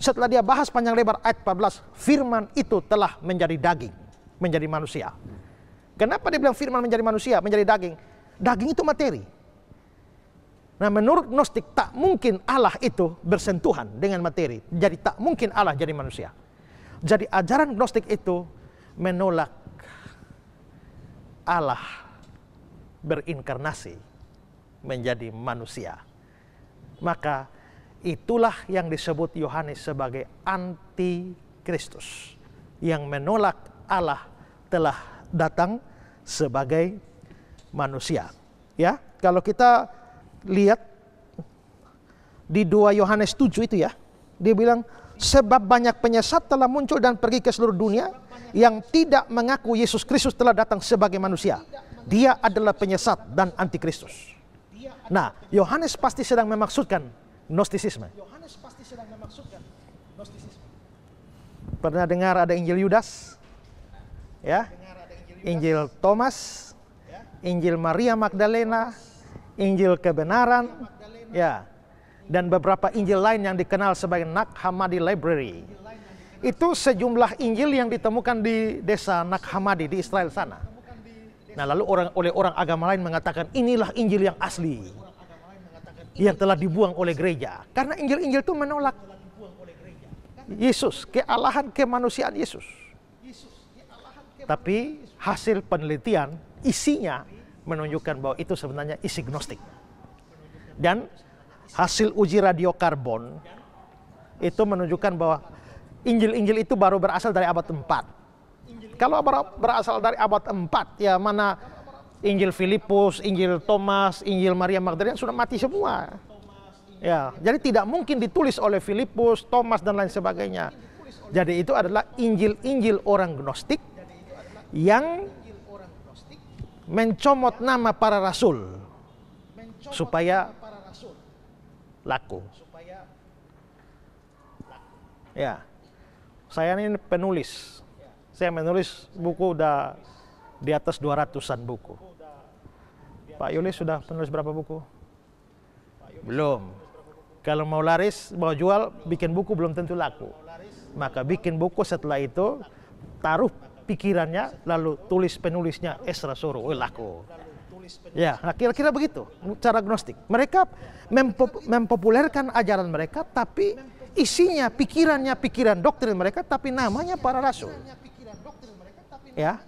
setelah dia bahas panjang lebar ayat 14, firman itu telah menjadi daging, menjadi manusia. Kenapa dia bilang firman menjadi manusia, menjadi daging? Daging itu materi. Nah, menurut Gnostik tak mungkin Allah itu bersentuhan dengan materi. Jadi tak mungkin Allah jadi manusia. Jadi ajaran Gnostik itu menolak Allah berinkarnasi menjadi manusia. Maka itulah yang disebut Yohanes sebagai antikristus, yang menolak Allah telah datang sebagai manusia. Ya, kalau kita lihat di 2 Yohanes 7 itu ya, dia bilang sebab banyak penyesat telah muncul dan pergi ke seluruh dunia yang tidak mengaku Yesus Kristus telah datang sebagai manusia. Dia adalah penyesat dan antikristus. Nah, Yohanes pasti sedang memaksudkan Gnostisisme. Pernah dengar ada Injil Yudas? Ya. Injil Thomas, Injil Maria Magdalena, Injil Kebenaran, ya, dan beberapa Injil lain yang dikenal sebagai Nag Hammadi Library. Itu sejumlah Injil yang ditemukan di desa Nag Hammadi di Israel sana. Nah, lalu oleh orang agama lain mengatakan inilah Injil yang asli, yang telah dibuang oleh gereja. Karena Injil-Injil itu menolak Yesus, kealahan kemanusiaan Yesus. Tapi hasil penelitian isinya menunjukkan bahwa itu sebenarnya isi Gnostik. Dan hasil uji radiokarbon itu menunjukkan bahwa Injil-Injil itu baru berasal dari abad 4. Kalau berasal dari abad 4, ya mana Injil Filipus, Injil Thomas, Injil Maria Magdalena sudah mati semua. Ya, jadi tidak mungkin ditulis oleh Filipus, Thomas dan lain sebagainya. Jadi itu adalah Injil-Injil orang Gnostik yang mencomot nama para rasul supaya laku. Ya, saya ini penulis. Saya menulis buku udah di atas 200-an buku. Pak Yulis sudah penulis berapa buku? Belum. Kalau mau laris, mau jual, bikin buku belum tentu laku. Maka bikin buku, setelah itu taruh pikirannya, lalu tulis penulisnya Esra Soro, laku. Ya, nah kira-kira begitu cara Gnostik. Mereka mempopulerkan ajaran mereka, tapi isinya, pikirannya, pikiran doktrin mereka, tapi namanya para rasul. Ya,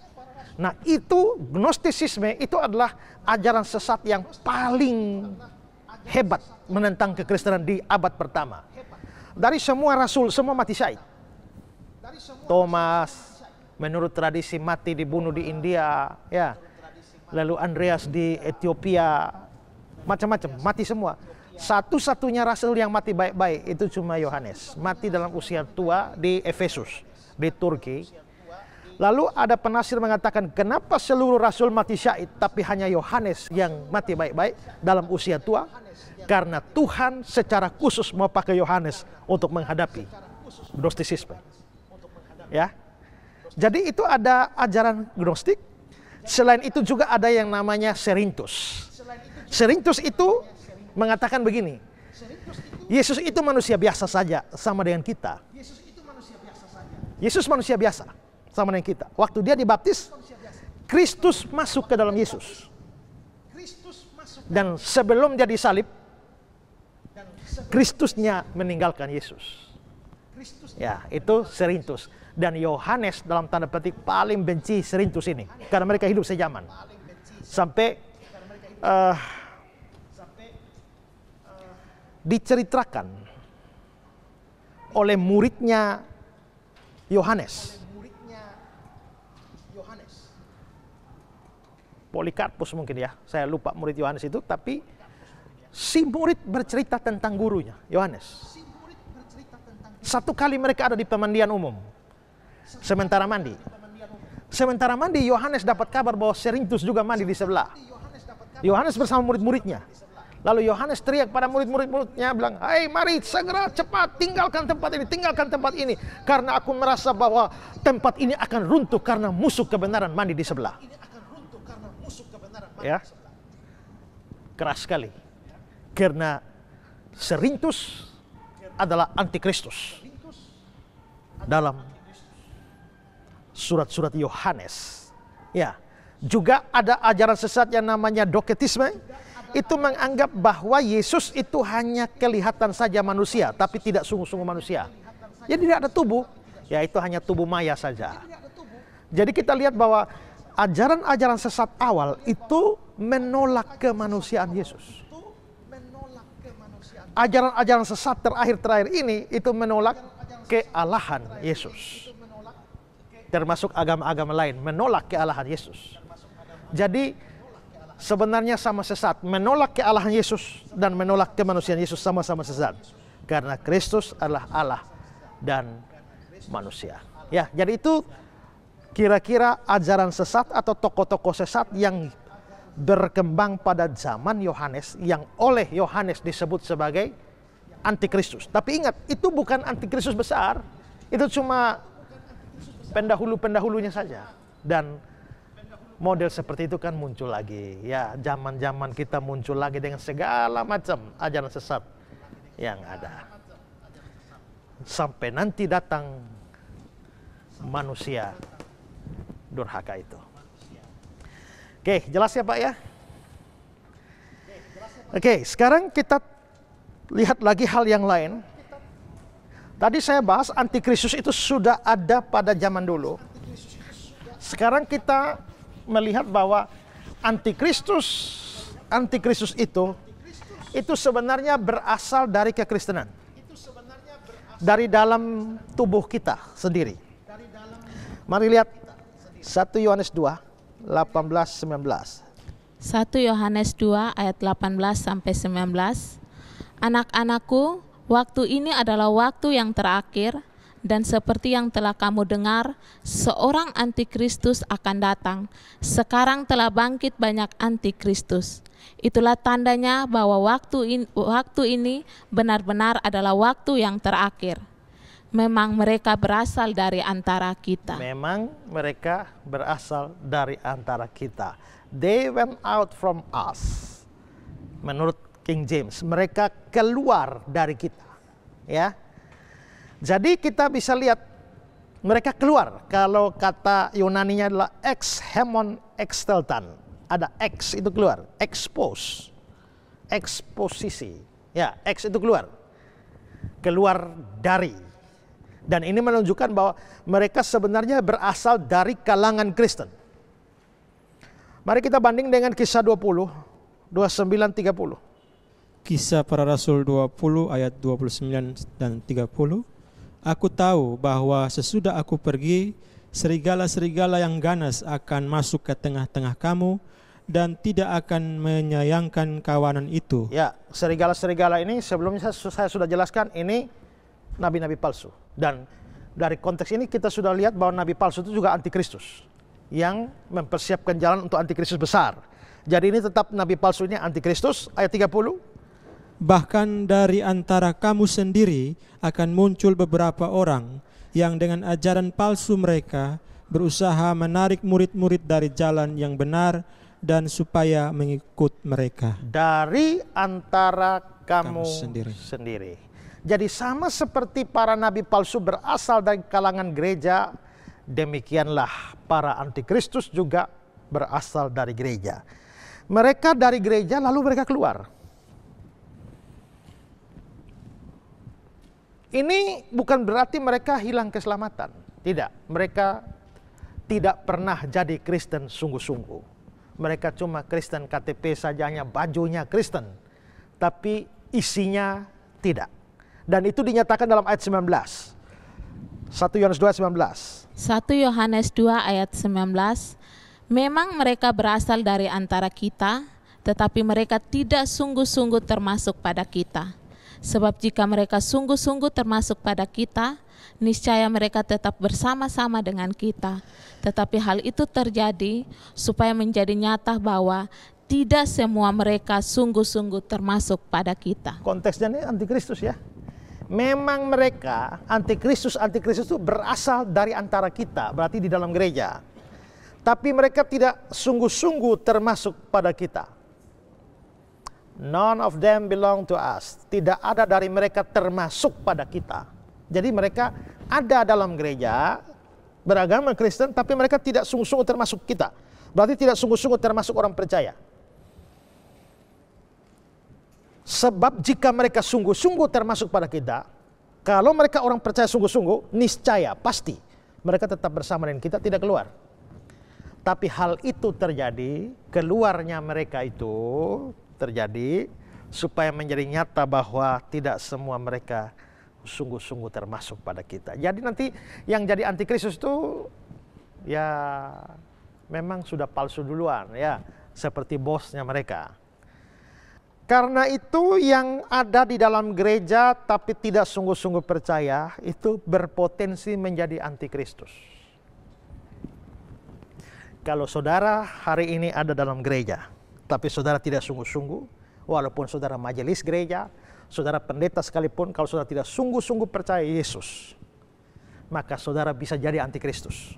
nah itu Gnostisisme itu adalah ajaran sesat yang paling hebat menentang kekristenan di abad pertama. Dari semua rasul, semua mati syahid. Thomas, menurut tradisi mati dibunuh di India, ya. Lalu Andreas di Ethiopia, macam-macam, mati semua. Satu-satunya rasul yang mati baik-baik itu cuma Yohanes, mati dalam usia tua di Efesus, di Turki. Lalu ada penafsir mengatakan, kenapa seluruh rasul mati syahid, tapi hanya Yohanes yang mati baik-baik dalam usia tua? Karena Tuhan secara khusus mau pakai Yohanes untuk menghadapi Gnostisisme. Ya. Jadi itu ada ajaran Gnostik. Selain itu juga ada yang namanya Cerinthus. Cerinthus itu mengatakan begini, Yesus itu manusia biasa saja sama dengan kita. Yesus manusia biasa sama dengan kita. Waktu dia dibaptis, Kristus masuk ke dalam Yesus. Dan sebelum dia disalib, Kristusnya meninggalkan Yesus. Ya, itu Cerinthus. Dan Yohanes dalam tanda petik paling benci Cerinthus ini, karena mereka hidup sejaman. Sampai diceritakan oleh muridnya Yohanes, Polikarpus mungkin ya, saya lupa murid Yohanes itu, tapi si murid bercerita tentang gurunya Yohanes. Satu kali mereka ada di pemandian umum, sementara mandi Yohanes dapat kabar bahwa Cerinthus juga mandi di sebelah. Yohanes bersama murid-muridnya. Lalu Yohanes teriak pada murid-muridnya, bilang, "Hai, mari segera cepat tinggalkan tempat ini, karena aku merasa bahwa tempat ini akan runtuh karena musuh kebenaran mandi di sebelah." Ya, keras sekali. Karena Cerinthus adalah antikristus. dalam surat-surat Yohanes. Ya, juga ada ajaran sesat yang namanya doketisme. Itu menganggap bahwa Yesus itu hanya kelihatan saja manusia, tapi tidak sungguh-sungguh manusia. Jadi tidak ada tubuh, ya itu hanya tubuh maya saja. Jadi kita lihat bahwa ajaran-ajaran sesat awal itu menolak kemanusiaan Yesus. Ajaran-ajaran sesat terakhir ini itu menolak kealahan Yesus. Termasuk agama-agama lain menolak kealahan Yesus. Jadi sebenarnya sama sesat. Menolak kealahan Yesus dan menolak kemanusiaan Yesus sama-sama sesat. Karena Kristus adalah Allah dan manusia. Ya, jadi itu kira-kira ajaran sesat atau tokoh-tokoh sesat yang berkembang pada zaman Yohanes, yang oleh Yohanes disebut sebagai antikristus. Tapi ingat, itu bukan antikristus besar. Itu cuma pendahulu-pendahulunya saja. Dan model seperti itu kan muncul lagi. Ya, zaman-zaman kita muncul lagi dengan segala macam ajaran sesat yang ada. Sampai nanti datang manusia durhaka itu. Oke, jelas ya Pak ya? Oke, sekarang kita lihat lagi hal yang lain. Tadi saya bahas antikristus itu sudah ada pada zaman dulu. Sekarang kita melihat bahwa antikristus itu sebenarnya berasal dari kekristenan. Dari dalam tubuh kita sendiri. Mari lihat 1 Yohanes 2 18-19. 1 Yohanes 2 ayat 18-19. Anak-anakku, waktu ini adalah waktu yang terakhir, dan seperti yang telah kamu dengar, seorang antikristus akan datang. Sekarang telah bangkit banyak antikristus. Itulah tandanya bahwa waktu ini benar-benar adalah waktu yang terakhir. Memang mereka berasal dari antara kita. Memang mereka berasal dari antara kita. They went out from us. Menurut King James, mereka keluar dari kita. Ya. Jadi kita bisa lihat mereka keluar. Kalau kata Yunaninya adalah ex hemon exteltan. Ada ex itu keluar, expose. Eksposisi. Ya, ex itu keluar. Keluar dari. Dan ini menunjukkan bahwa mereka sebenarnya berasal dari kalangan Kristen. Mari kita banding dengan Kisah 20, 29-30. Kisah Para Rasul 20 ayat 29 dan 30. Aku tahu bahwa sesudah aku pergi, serigala-serigala yang ganas akan masuk ke tengah-tengah kamu dan tidak akan menyayangkan kawanan itu. Ya, serigala-serigala ini sebelumnya saya sudah jelaskan, ini nabi-nabi palsu. Dan dari konteks ini kita sudah lihat bahwa nabi palsu itu juga antikristus yang mempersiapkan jalan untuk antikristus besar. Jadi ini tetap nabi palsu ini antikristus. Ayat 30. Bahkan dari antara kamu sendiri akan muncul beberapa orang yang dengan ajaran palsu mereka berusaha menarik murid-murid dari jalan yang benar dan supaya mengikut mereka. Dari antara kamu sendiri. Jadi sama seperti para nabi palsu berasal dari kalangan gereja, demikianlah para antikristus juga berasal dari gereja. Mereka dari gereja lalu mereka keluar. Ini bukan berarti mereka hilang keselamatan. Tidak, mereka tidak pernah jadi Kristen sungguh-sungguh. Mereka cuma Kristen KTP saja, hanya bajunya Kristen. Tapi isinya tidak. Dan itu dinyatakan dalam ayat 19. 1 Yohanes 2 19. 1 Yohanes 2 ayat 19. Memang mereka berasal dari antara kita, tetapi mereka tidak sungguh-sungguh termasuk pada kita. Sebab jika mereka sungguh-sungguh termasuk pada kita, niscaya mereka tetap bersama-sama dengan kita. Tetapi hal itu terjadi supaya menjadi nyata bahwa tidak semua mereka sungguh-sungguh termasuk pada kita. Konteksnya ini antikristus ya. Memang mereka antikristus itu berasal dari antara kita, berarti di dalam gereja. Tapi mereka tidak sungguh-sungguh termasuk pada kita. None of them belong to us. Tidak ada dari mereka termasuk pada kita. Jadi mereka ada dalam gereja, beragama Kristen, tapi mereka tidak sungguh-sungguh termasuk kita. Berarti tidak sungguh-sungguh termasuk orang percaya. Sebab jika mereka sungguh-sungguh termasuk pada kita, kalau mereka orang percaya sungguh-sungguh, niscaya, pasti, mereka tetap bersama dengan kita, tidak keluar. Tapi hal itu terjadi, keluarnya mereka itu terjadi, supaya menjadi nyata bahwa tidak semua mereka sungguh-sungguh termasuk pada kita. Jadi nanti yang jadi antikristus itu ya memang sudah palsu duluan ya, seperti bosnya mereka. Karena itu yang ada di dalam gereja tapi tidak sungguh-sungguh percaya itu berpotensi menjadi antikristus. Kalau saudara hari ini ada dalam gereja tapi saudara tidak sungguh-sungguh, walaupun saudara majelis gereja, saudara pendeta sekalipun, kalau saudara tidak sungguh-sungguh percaya Yesus, maka saudara bisa jadi antikristus.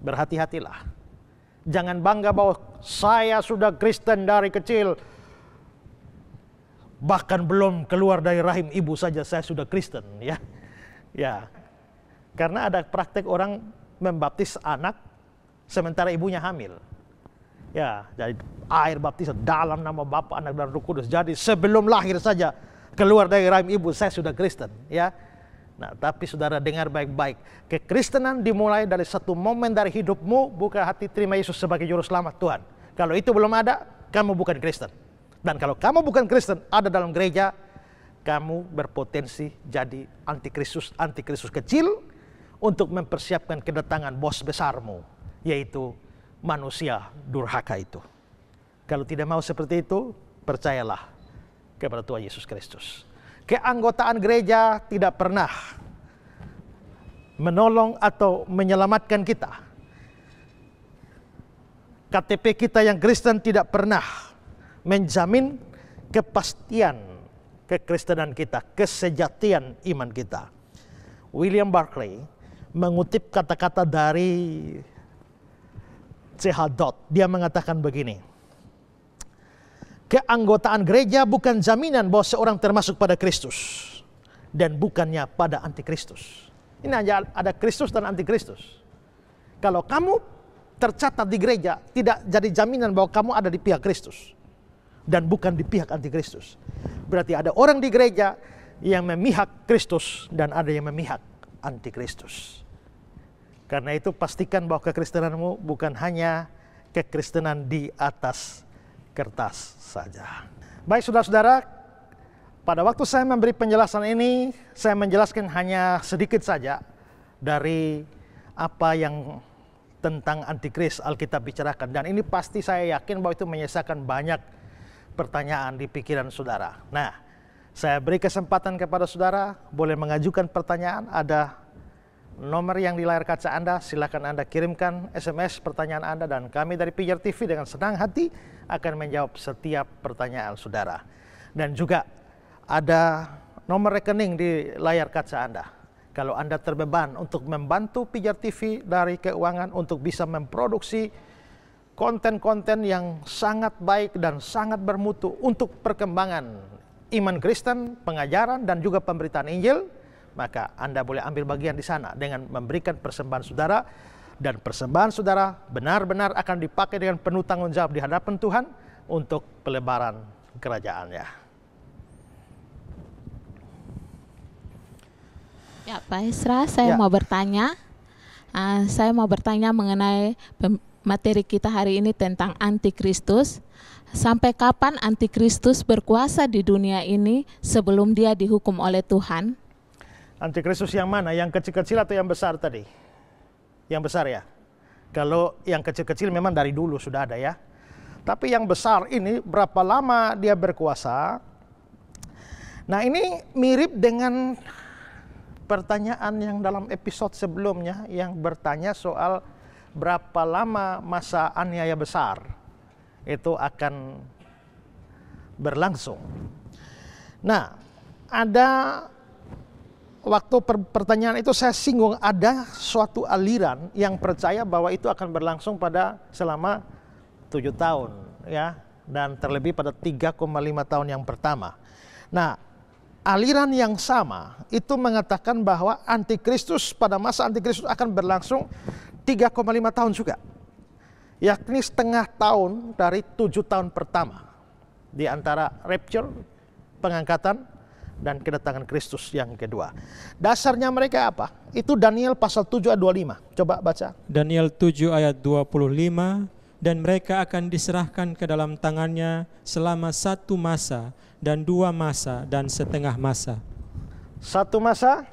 Berhati-hatilah. Jangan bangga bahwa saya sudah Kristen dari kecil, bahkan belum keluar dari rahim ibu saja saya sudah Kristen, ya. Ya. Karena ada praktek orang membaptis anak sementara ibunya hamil. Ya, jadi air baptisan dalam nama Bapa, Anak dan Roh Kudus. Jadi sebelum lahir saja keluar dari rahim ibu saya sudah Kristen, ya. Nah, tapi saudara dengar baik-baik. Kekristenan dimulai dari satu momen dari hidupmu, buka hati terima Yesus sebagai juru selamat Tuhan. Kalau itu belum ada, kamu bukan Kristen. Dan kalau kamu bukan Kristen, ada dalam gereja, kamu berpotensi jadi antikristus kecil untuk mempersiapkan kedatangan bos besarmu, yaitu manusia durhaka itu. Kalau tidak mau seperti itu, percayalah kepada Tuhan Yesus Kristus. Keanggotaan gereja tidak pernah menolong atau menyelamatkan kita. KTP kita yang Kristen tidak pernah menjamin kepastian kekristenan kita, kesejatian iman kita. William Barclay mengutip kata-kata dari C.H. Dodd. Dia mengatakan begini, keanggotaan gereja bukan jaminan bahwa seorang termasuk pada Kristus dan bukannya pada antikristus. Ini hanya ada Kristus dan antikristus. Kalau kamu tercatat di gereja, tidak jadi jaminan bahwa kamu ada di pihak Kristus dan bukan di pihak antikristus. Berarti ada orang di gereja yang memihak Kristus dan ada yang memihak antikristus. Karena itu pastikan bahwa kekristenanmu bukan hanya kekristenan di atas kertas saja. Baik saudara-saudara, pada waktu saya memberi penjelasan ini, saya menjelaskan hanya sedikit saja dari apa yang tentang antikris Alkitab bicarakan. Dan ini pasti saya yakin bahwa itu menyelesaikan banyak pertanyaan di pikiran saudara. Nah, saya beri kesempatan kepada saudara, boleh mengajukan pertanyaan, ada nomor yang di layar kaca Anda, silakan Anda kirimkan SMS pertanyaan Anda dan kami dari Pijar TV dengan senang hati akan menjawab setiap pertanyaan saudara. Dan juga ada nomor rekening di layar kaca Anda. Kalau Anda terbeban untuk membantu Pijar TV dari keuangan untuk bisa memproduksi konten-konten yang sangat baik dan sangat bermutu untuk perkembangan iman Kristen, pengajaran dan juga pemberitaan Injil, maka Anda boleh ambil bagian di sana dengan memberikan persembahan saudara, dan persembahan saudara benar-benar akan dipakai dengan penuh tanggung jawab di hadapan Tuhan untuk pelebaran kerajaannya. Ya, Pak Esra, saya mau bertanya. Saya mau bertanya mengenai materi kita hari ini tentang antikristus. Sampai kapan antikristus berkuasa di dunia ini sebelum dia dihukum oleh Tuhan? Antikristus yang mana? Yang kecil-kecil atau yang besar tadi? Yang besar ya? Kalau yang kecil-kecil memang dari dulu sudah ada ya. Tapi yang besar ini berapa lama dia berkuasa? Nah, ini mirip dengan pertanyaan yang dalam episode sebelumnya yang bertanya soal berapa lama masa aniaya besar itu akan berlangsung. Nah, ada waktu pertanyaan itu saya singgung ada suatu aliran yang percaya bahwa itu akan berlangsung pada selama 7 tahun ya, dan terlebih pada 3,5 tahun yang pertama. Nah, aliran yang sama itu mengatakan bahwa antikristus pada masa antikristus akan berlangsung 3,5 tahun juga. Yakni setengah tahun dari 7 tahun pertama. Di antara rapture, pengangkatan, dan kedatangan Kristus yang kedua. Dasarnya mereka apa? Itu Daniel pasal 7 ayat 25. Coba baca. Daniel 7 ayat 25, dan mereka akan diserahkan ke dalam tangannya selama 1 masa dan 2 masa dan setengah masa. 1 masa,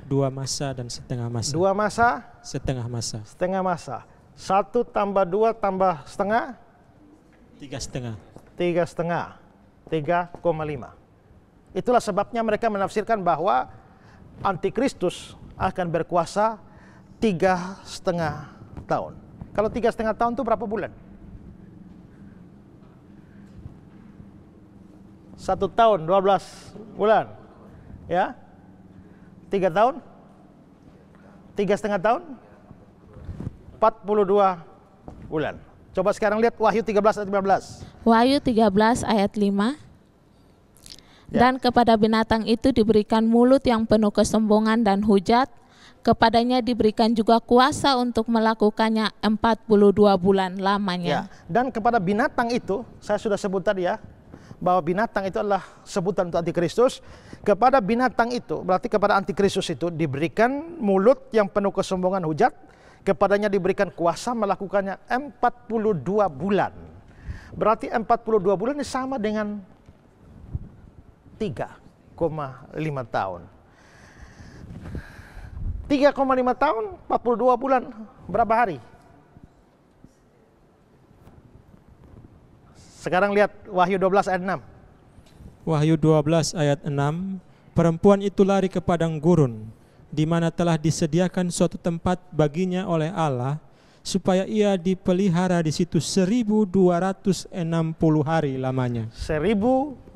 2 masa dan setengah masa. 2 masa, Setengah masa. setengah masa. 1 tambah 2 tambah setengah, 3,5. 3,5, 3,5. Itulah sebabnya mereka menafsirkan bahwa antikristus akan berkuasa 3,5 tahun. Kalau 3,5 tahun itu berapa bulan? 1 tahun 12 bulan, ya? 3 tahun, 3,5 tahun, 42 bulan. Coba sekarang lihat Wahyu 13 ayat 15. Wahyu 13 ayat 5. Dan kepada binatang itu diberikan mulut yang penuh kesombongan dan hujat, kepadanya diberikan juga kuasa untuk melakukannya 42 bulan lamanya. Ya, dan kepada binatang itu, saya sudah sebut tadi ya, bahwa binatang itu adalah sebutan untuk antikristus. Kepada binatang itu, berarti kepada antikristus itu diberikan mulut yang penuh kesombongan hujat, kepadanya diberikan kuasa melakukannya 42 bulan. Berarti 42 bulan ini sama dengan 3,5 tahun. 3,5 tahun, 42 bulan, berapa hari? Sekarang lihat Wahyu 12 ayat 6. Wahyu 12 ayat 6, perempuan itu lari ke padang gurun, di mana telah disediakan suatu tempat baginya oleh Allah, supaya ia dipelihara di situ 1260 hari lamanya. 1260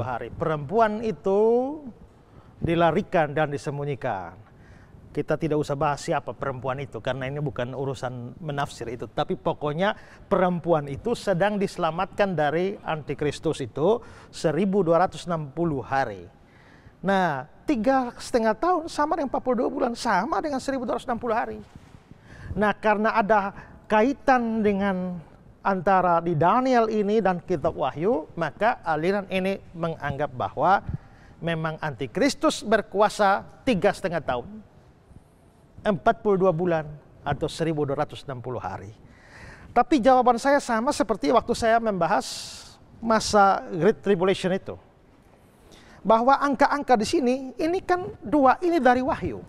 hari. Perempuan itu dilarikan dan disembunyikan. Kita tidak usah bahas siapa perempuan itu, karena ini bukan urusan menafsir itu. Tapi pokoknya perempuan itu sedang diselamatkan dari antikristus itu 1260 hari. Nah, 3,5 tahun sama dengan 42 bulan, sama dengan 1260 hari. Nah, karena ada kaitan dengan antara di Daniel ini dan kitab Wahyu, maka aliran ini menganggap bahwa memang antikristus berkuasa 3,5 tahun, 42 bulan atau 1260 hari. Tapi jawaban saya sama seperti waktu saya membahas masa Great Tribulation itu. Bahwa angka-angka di sini, ini kan dua ini dari Wahyu.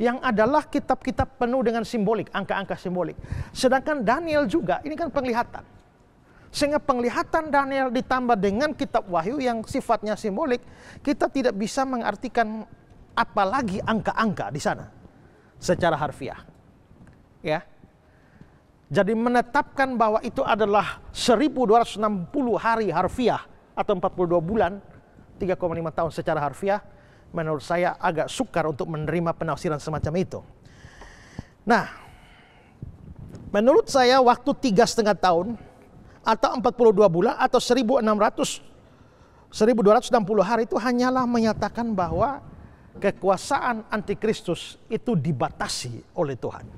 Yang adalah kitab-kitab penuh dengan simbolik, angka-angka simbolik. Sedangkan Daniel juga, ini kan penglihatan. Sehingga penglihatan Daniel ditambah dengan kitab Wahyu yang sifatnya simbolik, kita tidak bisa mengartikan apalagi angka-angka di sana secara harfiah. Ya. Jadi menetapkan bahwa itu adalah 1260 hari harfiah atau 42 bulan, 3,5 tahun secara harfiah, menurut saya agak sukar untuk menerima penafsiran semacam itu. Nah, menurut saya waktu 3,5 tahun atau 42 bulan atau 1260 hari itu hanyalah menyatakan bahwa kekuasaan antikristus itu dibatasi oleh Tuhan.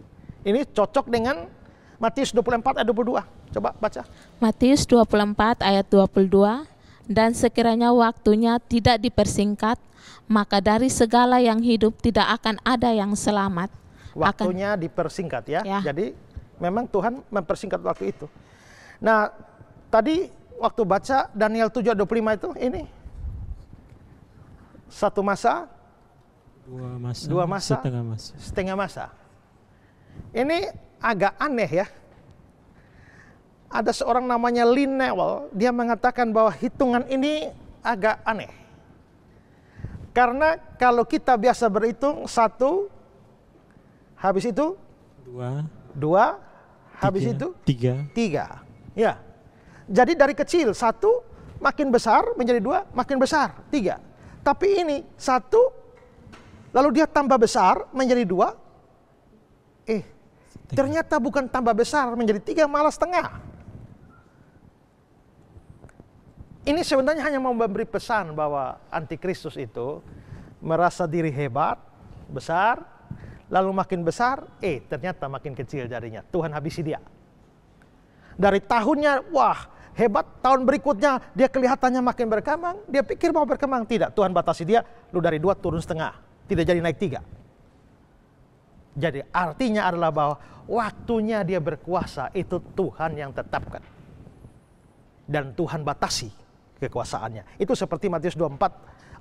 Ini cocok dengan Matius 24 ayat 22. Coba baca. Matius 24 ayat 22. Dan sekiranya waktunya tidak dipersingkat, maka dari segala yang hidup tidak akan ada yang selamat. Waktunya dipersingkat ya. Jadi memang Tuhan mempersingkat waktu itu. Nah, tadi waktu baca Daniel 7:25 itu ini 1 masa, 2 masa, setengah masa. Ini agak aneh ya. Ada seorang namanya Lynn Newell, dia mengatakan bahwa hitungan ini agak aneh. Karena kalau kita biasa berhitung 1, habis itu 2, habis itu 3. Ya. Jadi dari kecil 1 makin besar menjadi 2, makin besar 3. Tapi ini 1 lalu dia tambah besar menjadi 2. Ternyata bukan tambah besar menjadi 3, malah setengah. Ini sebenarnya hanya mau memberi pesan bahwa antikristus itu merasa diri hebat, besar, lalu makin besar, ternyata makin kecil jadinya. Tuhan habisi dia. Dari tahunnya, wah hebat, tahun berikutnya dia kelihatannya makin berkembang, dia pikir mau berkembang. Tidak, Tuhan batasi dia, lu dari 2 turun setengah, tidak jadi naik 3. Jadi artinya adalah bahwa waktunya dia berkuasa itu Tuhan yang tetapkan. Dan Tuhan batasi kekuasaannya. Itu seperti Matius 24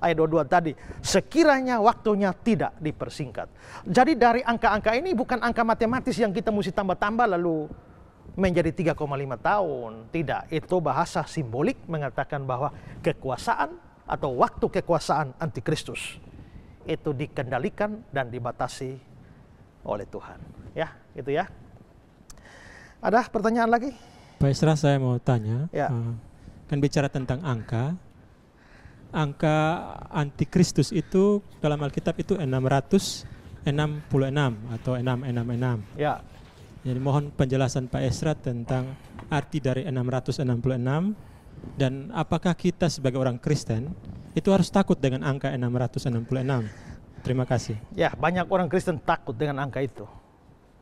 ayat 22 tadi. Sekiranya waktunya tidak dipersingkat. Jadi dari angka-angka ini bukan angka matematis yang kita mesti tambah-tambah lalu menjadi 3,5 tahun. Tidak, itu bahasa simbolik mengatakan bahwa kekuasaan atau waktu kekuasaan antikristus itu dikendalikan dan dibatasi oleh Tuhan. Ya, itu ya. Ada pertanyaan lagi? Pak Esra, saya mau tanya. Ya. Kan bicara tentang angka. Angka antikristus itu dalam Alkitab itu 666 atau 666. Ya. Jadi mohon penjelasan Pak Esra tentang arti dari 666 dan apakah kita sebagai orang Kristen itu harus takut dengan angka 666. Terima kasih. Ya, banyak orang Kristen takut dengan angka itu.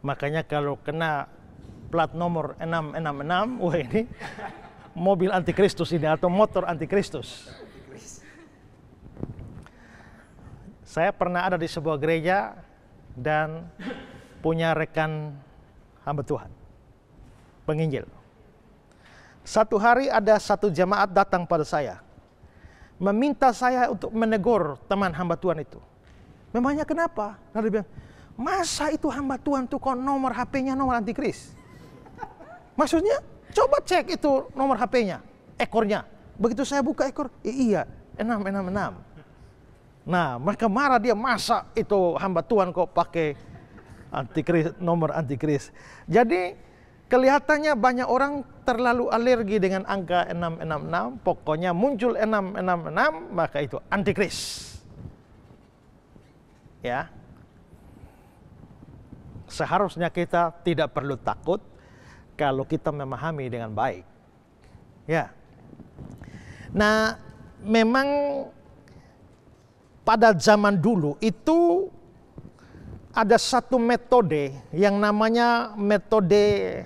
Makanya kalau kena plat nomor 666, wah ini mobil antikristus ini atau motor antikristus. Saya pernah ada di sebuah gereja dan punya rekan hamba Tuhan, penginjil. Satu hari ada satu jemaat datang pada saya, meminta saya untuk menegur teman hamba Tuhan itu. Memangnya kenapa? Lalu dia bilang, masa itu hamba Tuhan tuh kok nomor HP-nya nomor antikris? Maksudnya, coba cek itu nomor HP-nya, ekornya. Begitu saya buka ekor, iya, 666. Nah, mereka marah dia, masa itu hamba Tuhan kok pakai antikris, nomor antikris. Jadi kelihatannya banyak orang terlalu alergi dengan angka 666. Pokoknya muncul 666 maka itu antikris. Ya. Seharusnya kita tidak perlu takut kalau kita memahami dengan baik. Ya. Nah, memang pada zaman dulu itu ada satu metode yang namanya metode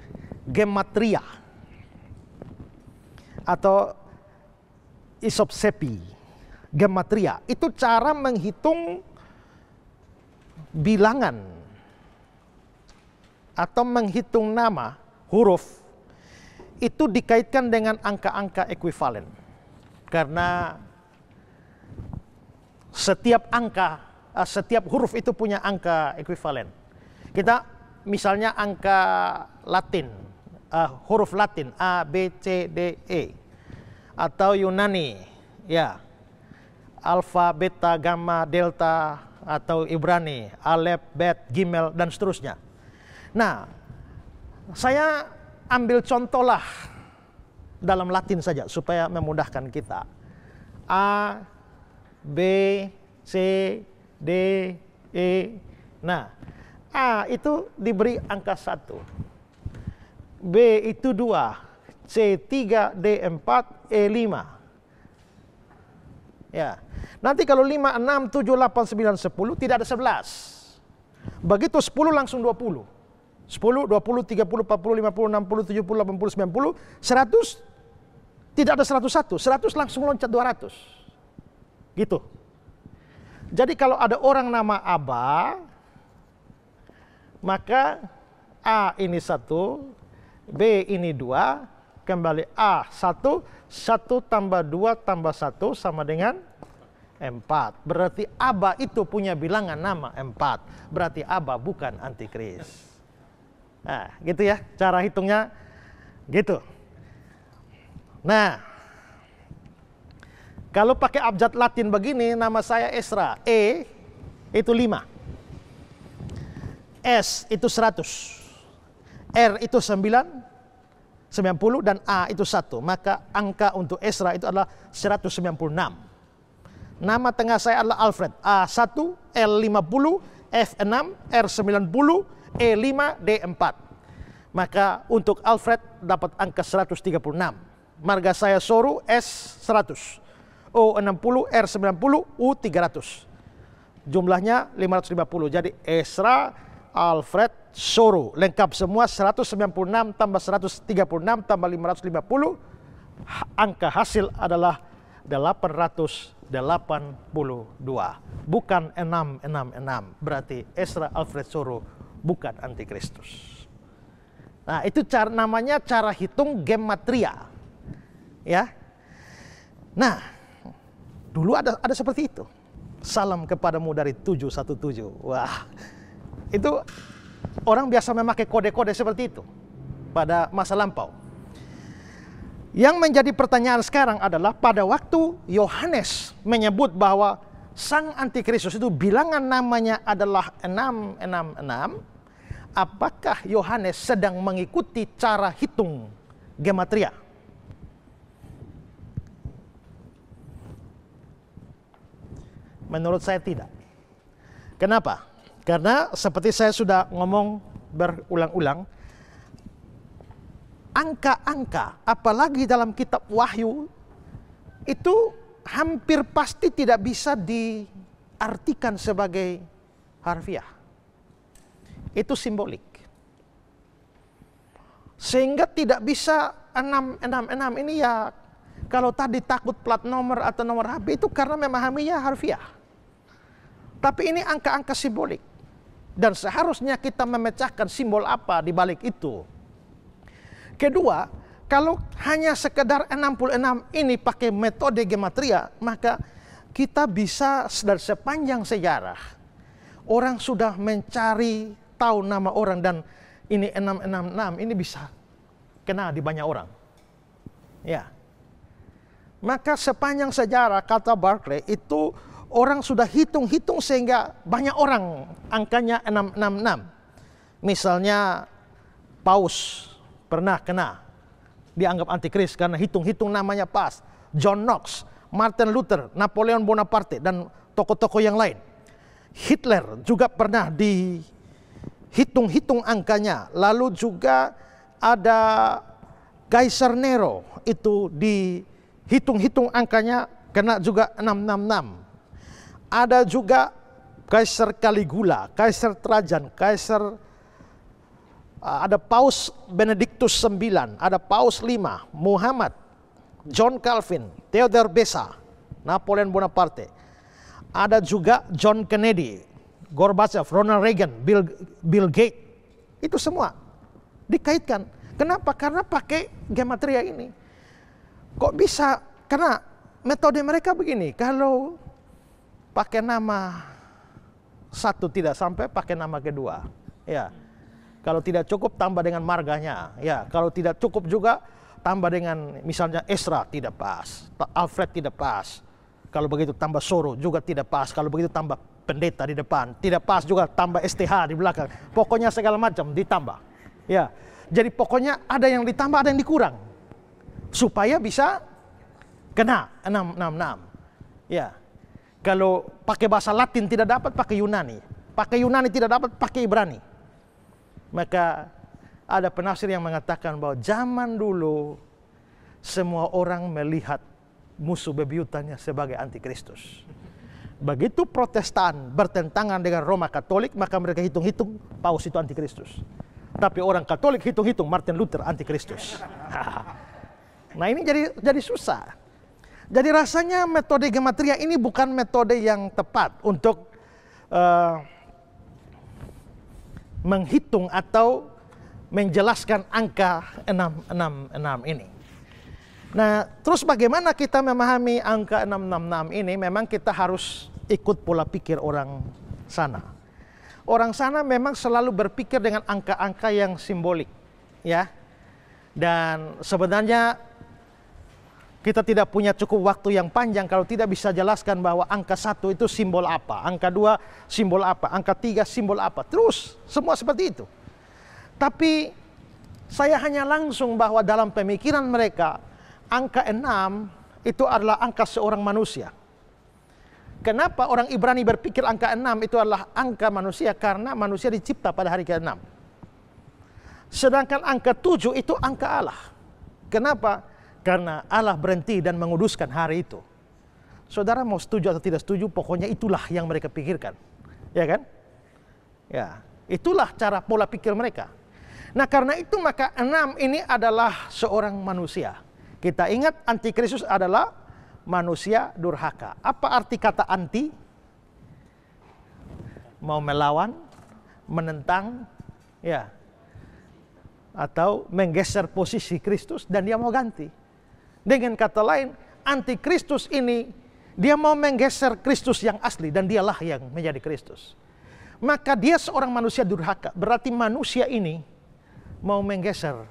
gematria atau isopsepi. Gematria itu cara menghitung bilangan atau menghitung nama huruf itu dikaitkan dengan angka-angka ekuivalen. Karena setiap angka, setiap huruf itu punya angka ekuivalen. Kita misalnya angka Latin, huruf Latin A, B, C, D, E, atau Yunani, ya, alfa, beta, gamma, delta, atau Ibrani, alef, bet, gimel, dan seterusnya. Nah, saya ambil contohlah dalam Latin saja supaya memudahkan kita. A, B, C, D, E. Nah, A itu diberi angka 1. B itu 2. C 3, D 4, E 5. Ya. Nanti kalau 5, 6, 7, 8, 9, 10 tidak ada 11. Begitu 10 langsung 20. 10, 20, 30, 40, 50, 60, 70, 80, 90, 100 tidak ada 101. 100 langsung loncat 200. Gitu. Jadi kalau ada orang nama Aba, maka A ini 1, B ini 2, kembali A 1, 1 tambah 2 tambah 1 sama dengan 4. Berarti Aba itu punya bilangan nama 4. Berarti Aba bukan antikris. Nah, gitu ya, cara hitungnya gitu. Nah, kalau pakai abjad Latin begini, nama saya Esra. E itu 5. S itu 100. R itu 90 dan A itu 1. Maka angka untuk Esra itu adalah 196. Nama tengah saya adalah Alfred. A1, L50, F6, R90, E5, D4. Maka untuk Alfred dapat angka 136. Marga saya Soro S100, O60, R90, U300. Jumlahnya 550. Jadi Ezra Alfred Soro. Lengkap semua 196 tambah 136 tambah 550. Angka hasil adalah 882. Bukan 666. Berarti Ezra Alfred Soro bukan antikristus. Nah, itu namanya cara hitung gematria. Ya. Nah, dulu ada seperti itu. Salam kepadamu dari 717. Wah, itu orang biasa memakai kode-kode seperti itu pada masa lampau. Yang menjadi pertanyaan sekarang adalah pada waktu Yohanes menyebut bahwa sang antikristus itu bilangan namanya adalah 666, apakah Yohanes sedang mengikuti cara hitung gematria? Menurut saya tidak. Kenapa? Karena seperti saya sudah ngomong berulang-ulang, angka-angka, apalagi dalam kitab Wahyu, itu hampir pasti tidak bisa diartikan sebagai harfiah. Itu simbolik. Sehingga tidak bisa 666 ini ya, kalau tadi takut plat nomor atau nomor HP itu karena memahaminya harfiah. Tapi ini angka-angka simbolik. Dan seharusnya kita memecahkan simbol apa di balik itu. Kedua, kalau hanya sekedar 66 ini pakai metode gematria, maka kita bisa dari sepanjang sejarah orang sudah mencari tahu nama orang, dan ini 666 ini bisa kena di banyak orang. Ya. Maka sepanjang sejarah, kata Barclay, itu orang sudah hitung-hitung sehingga banyak orang angkanya 666. Misalnya Paus pernah kena, dianggap antikris karena hitung-hitung namanya pas. John Knox, Martin Luther, Napoleon Bonaparte, dan tokoh-tokoh yang lain. Hitler juga pernah dihitung-hitung angkanya. Lalu juga ada Kaisar Nero, itu dihitung-hitung angkanya, kena juga 666. Ada juga Kaisar Caligula, Kaisar Trajan, ada Paus Benedictus IX, ada Paus V, Muhammad, John Calvin, Theodore Beza, Napoleon Bonaparte. Ada juga John Kennedy, Gorbachev, Ronald Reagan, Bill Gates. Itu semua dikaitkan. Kenapa? Karena pakai gematria ini. Kok bisa? Karena metode mereka begini, kalau pakai nama satu tidak sampai, pakai nama kedua. Ya. Kalau tidak cukup, tambah dengan marganya. Ya. Kalau tidak cukup juga, tambah dengan misalnya Ezra tidak pas, Alfred tidak pas. Kalau begitu tambah Soro juga tidak pas. Kalau begitu tambah pendeta di depan, tidak pas juga, tambah STH di belakang. Pokoknya segala macam ditambah. Ya. Jadi pokoknya ada yang ditambah, ada yang dikurang. Supaya bisa kena 666. Ya. Kalau pakai bahasa Latin tidak dapat, pakai Yunani. Pakai Yunani tidak dapat, pakai Ibrani. Maka ada penafsir yang mengatakan bahwa zaman dulu semua orang melihat musuh bebuyutannya sebagai antikristus. Begitu Protestan bertentangan dengan Roma Katolik, maka mereka hitung-hitung Paus itu antikristus. Tapi orang Katolik hitung-hitung Martin Luther antikristus. Nah, ini jadi susah. Jadi rasanya metode gematria ini bukan metode yang tepat untuk menghitung atau menjelaskan angka 666 ini. Nah, terus bagaimana kita memahami angka 666 ini? Memang kita harus ikut pola pikir orang sana. Orang sana memang selalu berpikir dengan angka-angka yang simbolik, ya. Dan sebenarnya kita tidak punya cukup waktu yang panjang kalau tidak bisa jelaskan bahwa angka 1 itu simbol apa, angka 2 simbol apa, angka 3 simbol apa. Terus semua seperti itu. Tapi saya hanya langsung bahwa dalam pemikiran mereka angka 6 itu adalah angka seorang manusia. Kenapa orang Ibrani berpikir angka 6 itu adalah angka manusia? Karena manusia dicipta pada hari ke-6. Sedangkan angka 7 itu angka Allah. Kenapa? Karena Allah berhenti dan menguduskan hari itu. Saudara mau setuju atau tidak setuju, pokoknya itulah yang mereka pikirkan. Ya kan? Ya, itulah cara pola pikir mereka. Nah, karena itu maka 6 ini adalah seorang manusia. Kita ingat antikristus adalah manusia durhaka. Apa arti kata anti? Mau melawan, menentang, ya. Atau menggeser posisi Kristus dan dia mau ganti. Dengan kata lain, antikristus ini dia mau menggeser Kristus yang asli dan dialah yang menjadi Kristus. Maka dia seorang manusia durhaka. Berarti manusia ini mau menggeser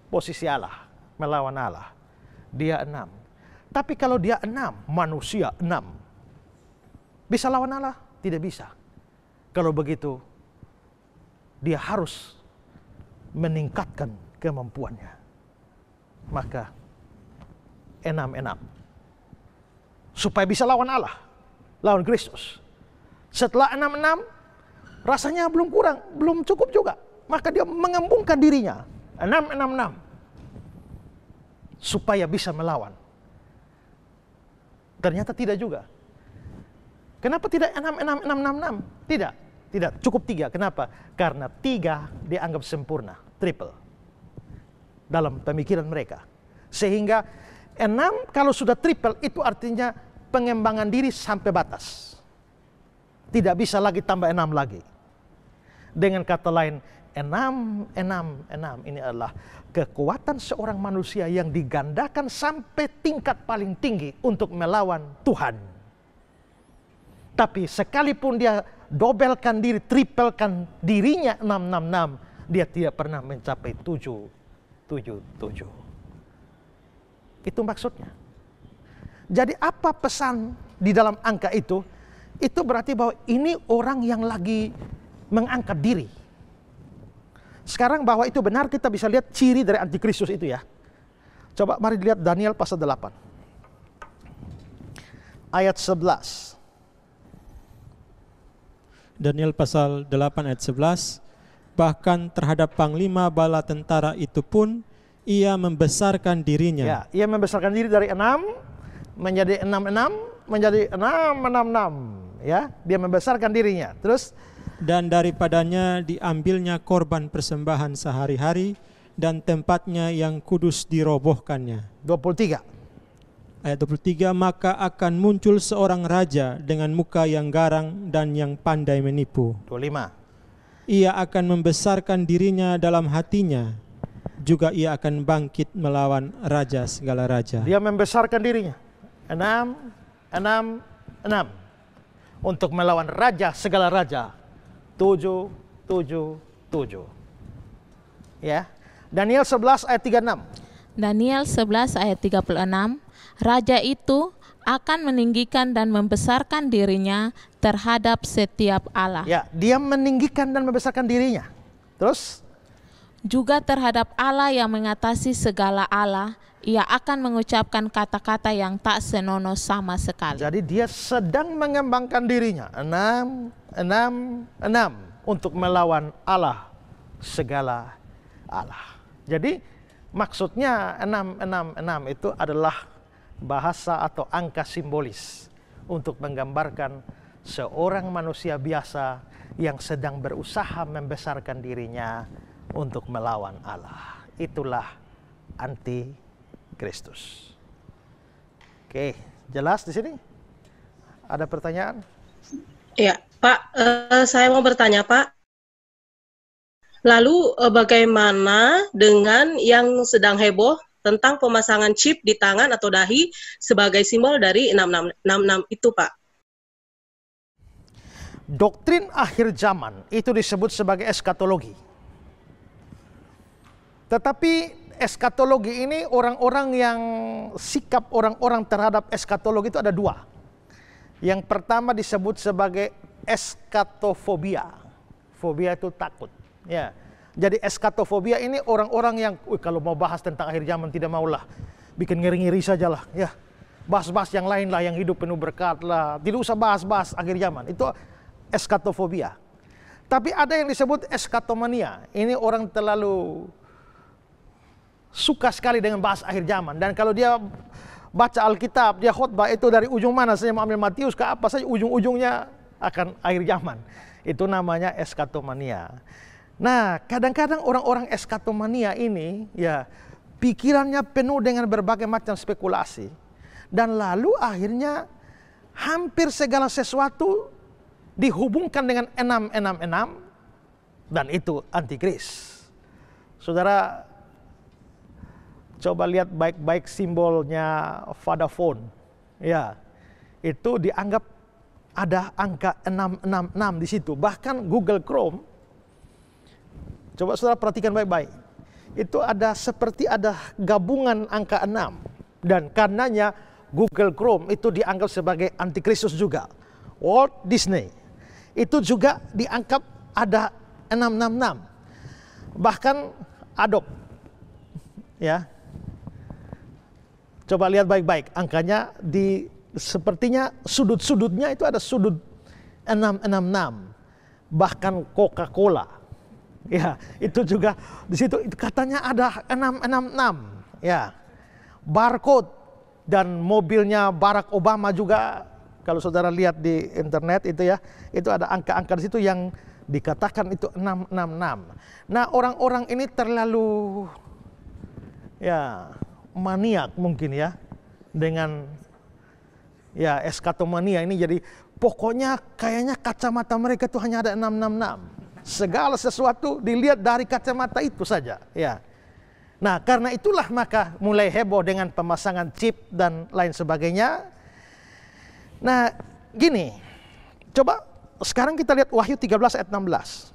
posisi Allah, melawan Allah. Dia 6. Tapi kalau dia 6, manusia 6. Bisa lawan Allah? Tidak bisa. Kalau begitu, dia harus meningkatkan kemampuannya. Maka 6. Supaya bisa lawan Allah, lawan Kristus. Setelah 6, rasanya belum kurang, belum cukup juga. Maka dia mengembungkan dirinya. 6. Supaya bisa melawan. Ternyata tidak juga. Kenapa tidak 6? Tidak. Cukup 3. Kenapa? Karena 3 dianggap sempurna, triple. Dalam pemikiran mereka. Sehingga 6 kalau sudah triple itu artinya pengembangan diri sampai batas. Tidak bisa lagi tambah 6 lagi. Dengan kata lain, 6 ini adalah kekuatan seorang manusia yang digandakan sampai tingkat paling tinggi untuk melawan Tuhan. Tapi sekalipun dia dobelkan diri, triplekan dirinya 6, dia tidak pernah mencapai 7. Itu maksudnya. Jadi apa pesan di dalam angka itu? Itu berarti bahwa ini orang yang lagi mengangkat diri. Sekarang bahwa itu benar kita bisa lihat ciri dari antikristus itu ya. Coba mari lihat Daniel pasal 8. Ayat 11. Daniel pasal 8 ayat 11. Bahkan terhadap panglima bala tentara itu pun ia membesarkan dirinya. Ya, ia membesarkan diri dari 6 menjadi 6, menjadi 6. Ya, dia membesarkan dirinya. Terus dan daripadanya diambilnya korban persembahan sehari-hari dan tempatnya yang kudus dirobohkannya. 23. Ayat 23, maka akan muncul seorang raja dengan muka yang garang dan yang pandai menipu. 25. Ia akan membesarkan dirinya dalam hatinya, juga ia akan bangkit melawan raja segala raja. Dia membesarkan dirinya. 6. Untuk melawan raja segala raja. 7. Ya. Daniel 11 ayat 36. Daniel 11 ayat 36, raja itu akan meninggikan dan membesarkan dirinya terhadap setiap Allah. Ya, dia meninggikan dan membesarkan dirinya. Terus juga terhadap Allah yang mengatasi segala Allah, ia akan mengucapkan kata-kata yang tak senonoh sama sekali. Jadi dia sedang mengembangkan dirinya. 6 untuk melawan Allah, segala Allah. Jadi maksudnya 6 itu adalah bahasa atau angka simbolis untuk menggambarkan seorang manusia biasa yang sedang berusaha membesarkan dirinya untuk melawan Allah. Itulah antikristus. Oke, jelas di sini? Ada pertanyaan? Ya, Pak, saya mau bertanya, Pak. Lalu bagaimana dengan yang sedang heboh tentang pemasangan chip di tangan atau dahi sebagai simbol dari 666 itu, Pak? Doktrin akhir zaman itu disebut sebagai eskatologi. Tetapi eskatologi ini orang-orang yang sikap orang-orang terhadap eskatologi itu ada 2. Yang pertama disebut sebagai eskatofobia. Fobia itu takut. Ya, jadi eskatofobia ini orang-orang yang kalau mau bahas tentang akhir zaman tidak maulah, bikin ngeri-ngeri sajalah, ya. Bahas-bahas yang lain lah, yang hidup penuh berkat lah. Tidak usah bahas-bahas akhir zaman. Itu eskatofobia. Tapi ada yang disebut eskatomania. Ini orang terlalu suka sekali dengan bahas akhir zaman. Dan kalau dia baca Alkitab, dia khotbah itu dari ujung mana saja, mau ambil Matius ke apa saja, ujung-ujungnya akan akhir zaman. Itu namanya eskatomania. Nah, kadang-kadang orang-orang eskatomania ini ya pikirannya penuh dengan berbagai macam spekulasi. Dan lalu akhirnya hampir segala sesuatu dihubungkan dengan 666 dan itu antikris. Saudara coba lihat baik-baik simbolnya Vodafone. Ya, itu dianggap ada angka 666 di situ. Bahkan Google Chrome, coba saudara perhatikan baik-baik. Itu ada seperti ada gabungan angka 6. Dan karenanya Google Chrome itu dianggap sebagai antikristus juga. Walt Disney itu juga dianggap ada 666. Bahkan Adobe, ya. Coba lihat baik-baik, angkanya sepertinya sudut-sudutnya itu ada sudut 666. Bahkan Coca-Cola, ya, itu juga di situ katanya ada 666, ya. Barcode dan mobilnya Barack Obama juga, kalau saudara lihat di internet itu ya, itu ada angka-angka di situ yang dikatakan itu 666. Nah, orang-orang ini terlalu ya maniak mungkin ya dengan ya eskatomania ini, jadi pokoknya kayaknya kacamata mereka itu hanya ada 666. Segala sesuatu dilihat dari kacamata itu saja, ya. Nah, karena itulah maka mulai heboh dengan pemasangan chip dan lain sebagainya. Nah, gini. Coba sekarang kita lihat Wahyu 13 ayat 16.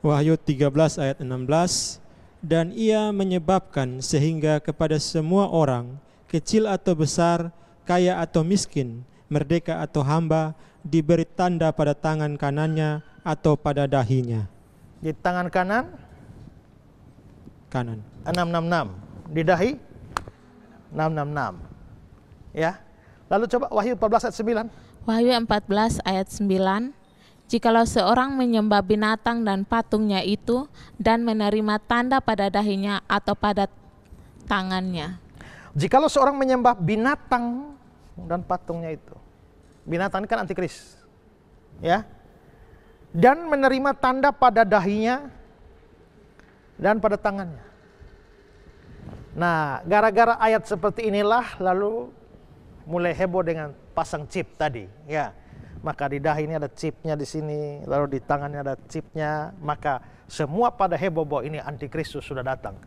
Wahyu 13 ayat 16. Dan ia menyebabkan sehingga kepada semua orang, kecil atau besar, kaya atau miskin, merdeka atau hamba, diberi tanda pada tangan kanannya atau pada dahinya. Di tangan kanan 666, di dahi 666. Ya. Lalu coba Wahyu 14 ayat 9. Wahyu 14 ayat 9. Jikalau seorang menyembah binatang dan patungnya itu dan menerima tanda pada dahinya atau pada tangannya. Jikalau seorang menyembah binatang dan patungnya itu. Binatang ini kan antikris. Ya. Dan menerima tanda pada dahinya dan pada tangannya. Nah, gara-gara ayat seperti inilah lalu mulai heboh dengan pasang chip tadi, ya. Maka di dahi ini ada chipnya di sini, lalu di tangannya ada chipnya, maka semua pada heboh bahwa ini antikristus sudah datang.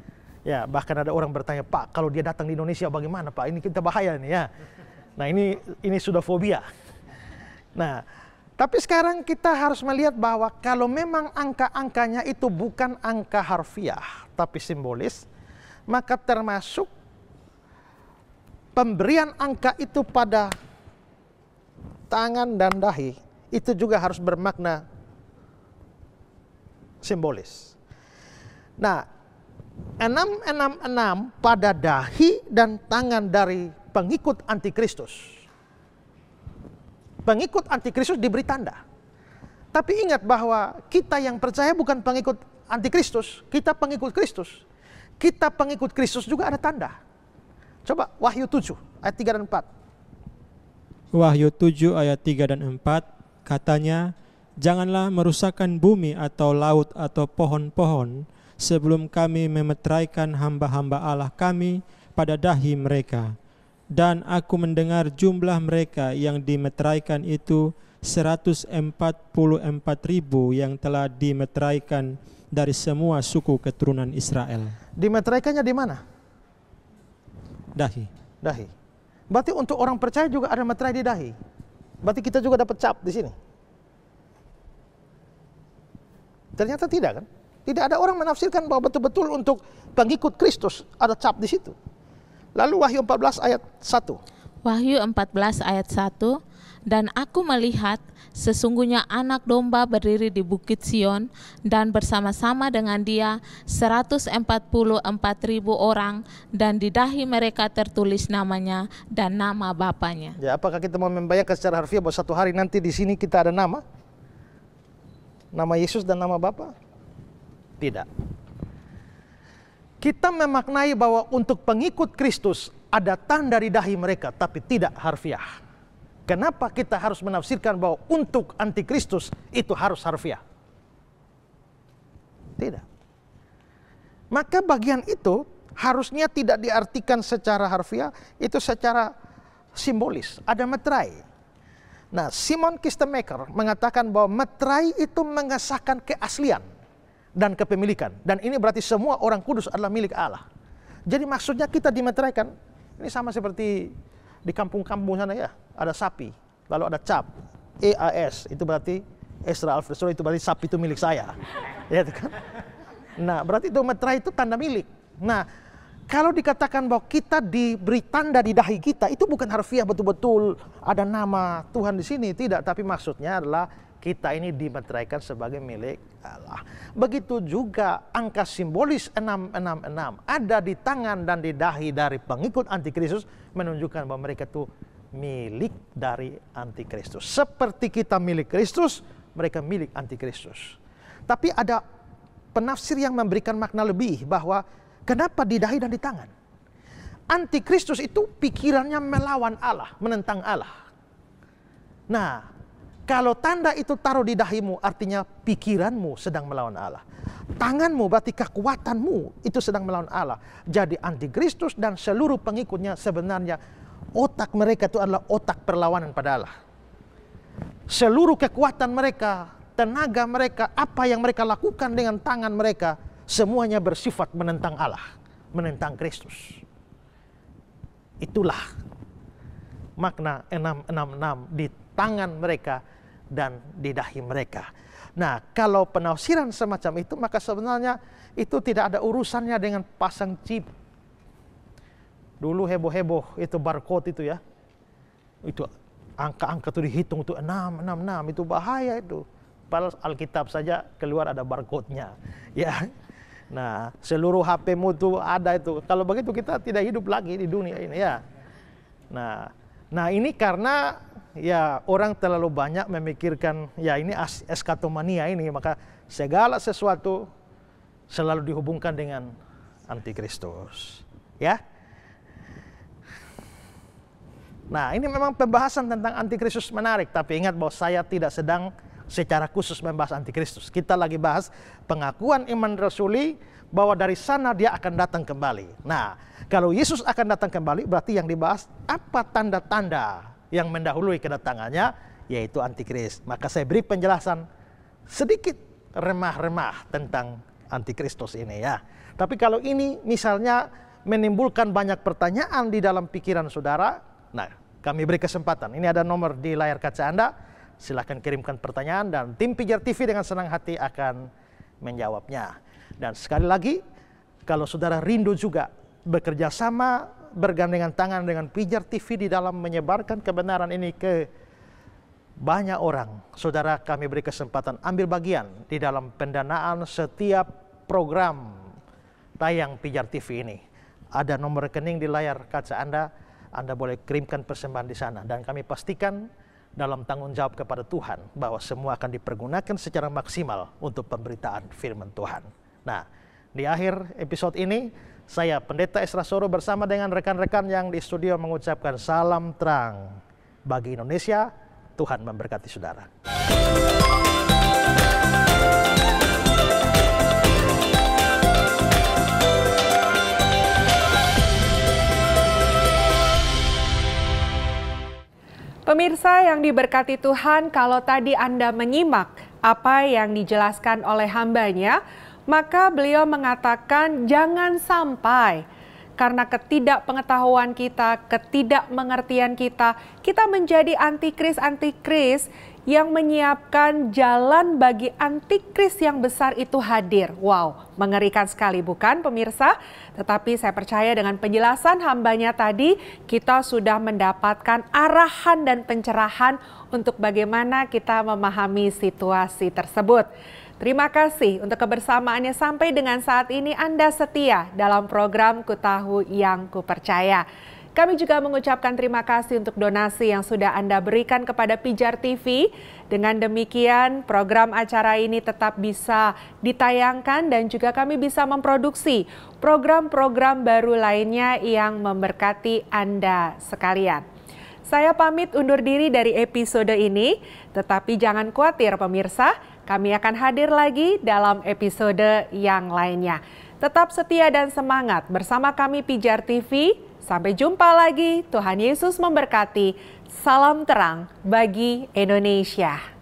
Ya, bahkan ada orang bertanya, Pak, kalau dia datang di Indonesia bagaimana, Pak? Ini kita bahaya nih, ya. Nah, ini sudah fobia. Nah, tapi sekarang kita harus melihat bahwa kalau memang angka-angkanya itu bukan angka harfiah, tapi simbolis, maka termasuk pemberian angka itu pada tangan dan dahi itu juga harus bermakna simbolis. Nah, 666 pada dahi dan tangan dari pengikut antikristus. Pengikut antikristus diberi tanda. Tapi ingat bahwa kita yang percaya bukan pengikut antikristus, kita pengikut Kristus. Kita pengikut Kristus juga ada tanda. Coba Wahyu 7 ayat 3 dan 4. Wahyu 7 ayat 3 dan 4 katanya, janganlah merusakkan bumi atau laut atau pohon-pohon sebelum kami memeteraikan hamba-hamba Allah kami pada dahi mereka. Dan aku mendengar jumlah mereka yang dimeteraikan itu 144.000 yang telah dimeteraikan dari semua suku keturunan Israel. Dimeteraikannya di mana? Dahi. Dahi. Berarti untuk orang percaya juga ada meterai di dahi. Berarti kita juga dapat cap di sini. Ternyata tidak kan? Tidak ada orang menafsirkan bahwa betul-betul untuk pengikut Kristus ada cap di situ. Lalu Wahyu 14 ayat 1. Wahyu 14 ayat 1. Dan aku melihat sesungguhnya anak domba berdiri di bukit Sion dan bersama-sama dengan dia 144.000 orang dan di dahi mereka tertulis namanya dan nama bapaknya. Ya, apakah kita mau membayangkan secara harfiah bahwa satu hari nanti di sini kita ada nama Yesus dan nama Bapa? Tidak. kita memaknai bahwa untuk pengikut Kristus ada tanda di dahi mereka, tapi tidak harfiah. Kenapa kita harus menafsirkan bahwa untuk antikristus itu harus harfiah? Tidak. Maka bagian itu harusnya tidak diartikan secara harfiah, itu secara simbolis. Ada metrai. Nah, Simon Kistemaker mengatakan bahwa metrai itu mengesahkan keaslian dan kepemilikan. Dan ini berarti semua orang kudus adalah milik Allah. Jadi maksudnya kita dimetraikan. Ini sama seperti di kampung-kampung sana ya. Ada sapi, lalu ada cap, EAS, itu berarti Ezra Alfredo, itu berarti sapi itu milik saya. Ya, itu kan? Nah, berarti itu meterai itu tanda milik. Nah, kalau dikatakan bahwa kita diberi tanda di dahi kita, itu bukan harfiah betul-betul ada nama Tuhan di sini, tidak. Tapi maksudnya adalah kita ini dimeteraikan sebagai milik Allah. Begitu juga angka simbolis 666 ada di tangan dan di dahi dari pengikut antikristus, menunjukkan bahwa mereka itu milik dari antikristus. Seperti kita milik Kristus, mereka milik antikristus. Tapi ada penafsir yang memberikan makna lebih, bahwa kenapa di dahi dan di tangan? Antikristus itu pikirannya melawan Allah, menentang Allah. Nah, kalau tanda itu taruh di dahimu, artinya pikiranmu sedang melawan Allah. Tanganmu berarti kekuatanmu itu sedang melawan Allah. Jadi antikristus dan seluruh pengikutnya sebenarnya otak mereka itu adalah otak perlawanan pada Allah. Seluruh kekuatan mereka, tenaga mereka, apa yang mereka lakukan dengan tangan mereka, semuanya bersifat menentang Allah, menentang Kristus. Itulah makna 666 di tangan mereka dan di dahi mereka. Nah, kalau penafsiran semacam itu, maka sebenarnya itu tidak ada urusannya dengan pasang chip. Dulu heboh-heboh itu barcode itu ya. Itu angka-angka itu dihitung itu 666, itu bahaya itu. Padahal Alkitab saja keluar ada barcode-nya. Ya. Nah, seluruh HP-mu itu ada itu. Kalau begitu kita tidak hidup lagi di dunia ini ya. Nah ini karena ya orang terlalu banyak memikirkan ya ini eskatomania ini, maka segala sesuatu selalu dihubungkan dengan antikristus. Ya. Nah, ini memang pembahasan tentang antikristus menarik, tapi ingat bahwa saya tidak sedang secara khusus membahas antikristus. Kita lagi bahas pengakuan iman rasuli bahwa dari sana dia akan datang kembali. Nah, kalau Yesus akan datang kembali, berarti yang dibahas apa tanda-tanda yang mendahului kedatangannya, yaitu antikris. Maka saya beri penjelasan sedikit remah-remah tentang antikristus ini ya. Tapi kalau ini misalnya menimbulkan banyak pertanyaan di dalam pikiran saudara, nah kami beri kesempatan. Ini ada nomor di layar kaca Anda. Silahkan kirimkan pertanyaan dan tim Pijar TV dengan senang hati akan menjawabnya. Dan sekali lagi, kalau saudara rindu juga bekerja sama, bergandengan tangan dengan Pijar TV di dalam menyebarkan kebenaran ini ke banyak orang, saudara kami beri kesempatan ambil bagian di dalam pendanaan setiap program tayang Pijar TV ini. Ada nomor rekening di layar kaca Anda boleh kirimkan persembahan di sana. Dan kami pastikan dalam tanggung jawab kepada Tuhan bahwa semua akan dipergunakan secara maksimal untuk pemberitaan firman Tuhan. Nah, di akhir episode ini, saya Pendeta Ezra Soro bersama dengan rekan-rekan yang di studio mengucapkan salam terang bagi Indonesia. Tuhan memberkati saudara. Pemirsa yang diberkati Tuhan, kalau tadi Anda menyimak apa yang dijelaskan oleh hambanya, maka beliau mengatakan jangan sampai karena ketidakpengetahuan kita, ketidakmengertian kita menjadi antikris yang menyiapkan jalan bagi antikris yang besar itu hadir. Wow, mengerikan sekali bukan pemirsa? Tetapi saya percaya dengan penjelasan hambanya tadi, kita sudah mendapatkan arahan dan pencerahan untuk bagaimana kita memahami situasi tersebut. Terima kasih untuk kebersamaannya sampai dengan saat ini Anda setia dalam program Ku Tahu Yang Ku Percaya. Kami juga mengucapkan terima kasih untuk donasi yang sudah Anda berikan kepada Pijar TV. Dengan demikian, program acara ini tetap bisa ditayangkan dan juga kami bisa memproduksi program-program baru lainnya yang memberkati Anda sekalian. Saya pamit undur diri dari episode ini, tetapi jangan khawatir pemirsa, kami akan hadir lagi dalam episode yang lainnya. Tetap setia dan semangat bersama kami Pijar TV. Sampai jumpa lagi, Tuhan Yesus memberkati. Salam terang bagi Indonesia.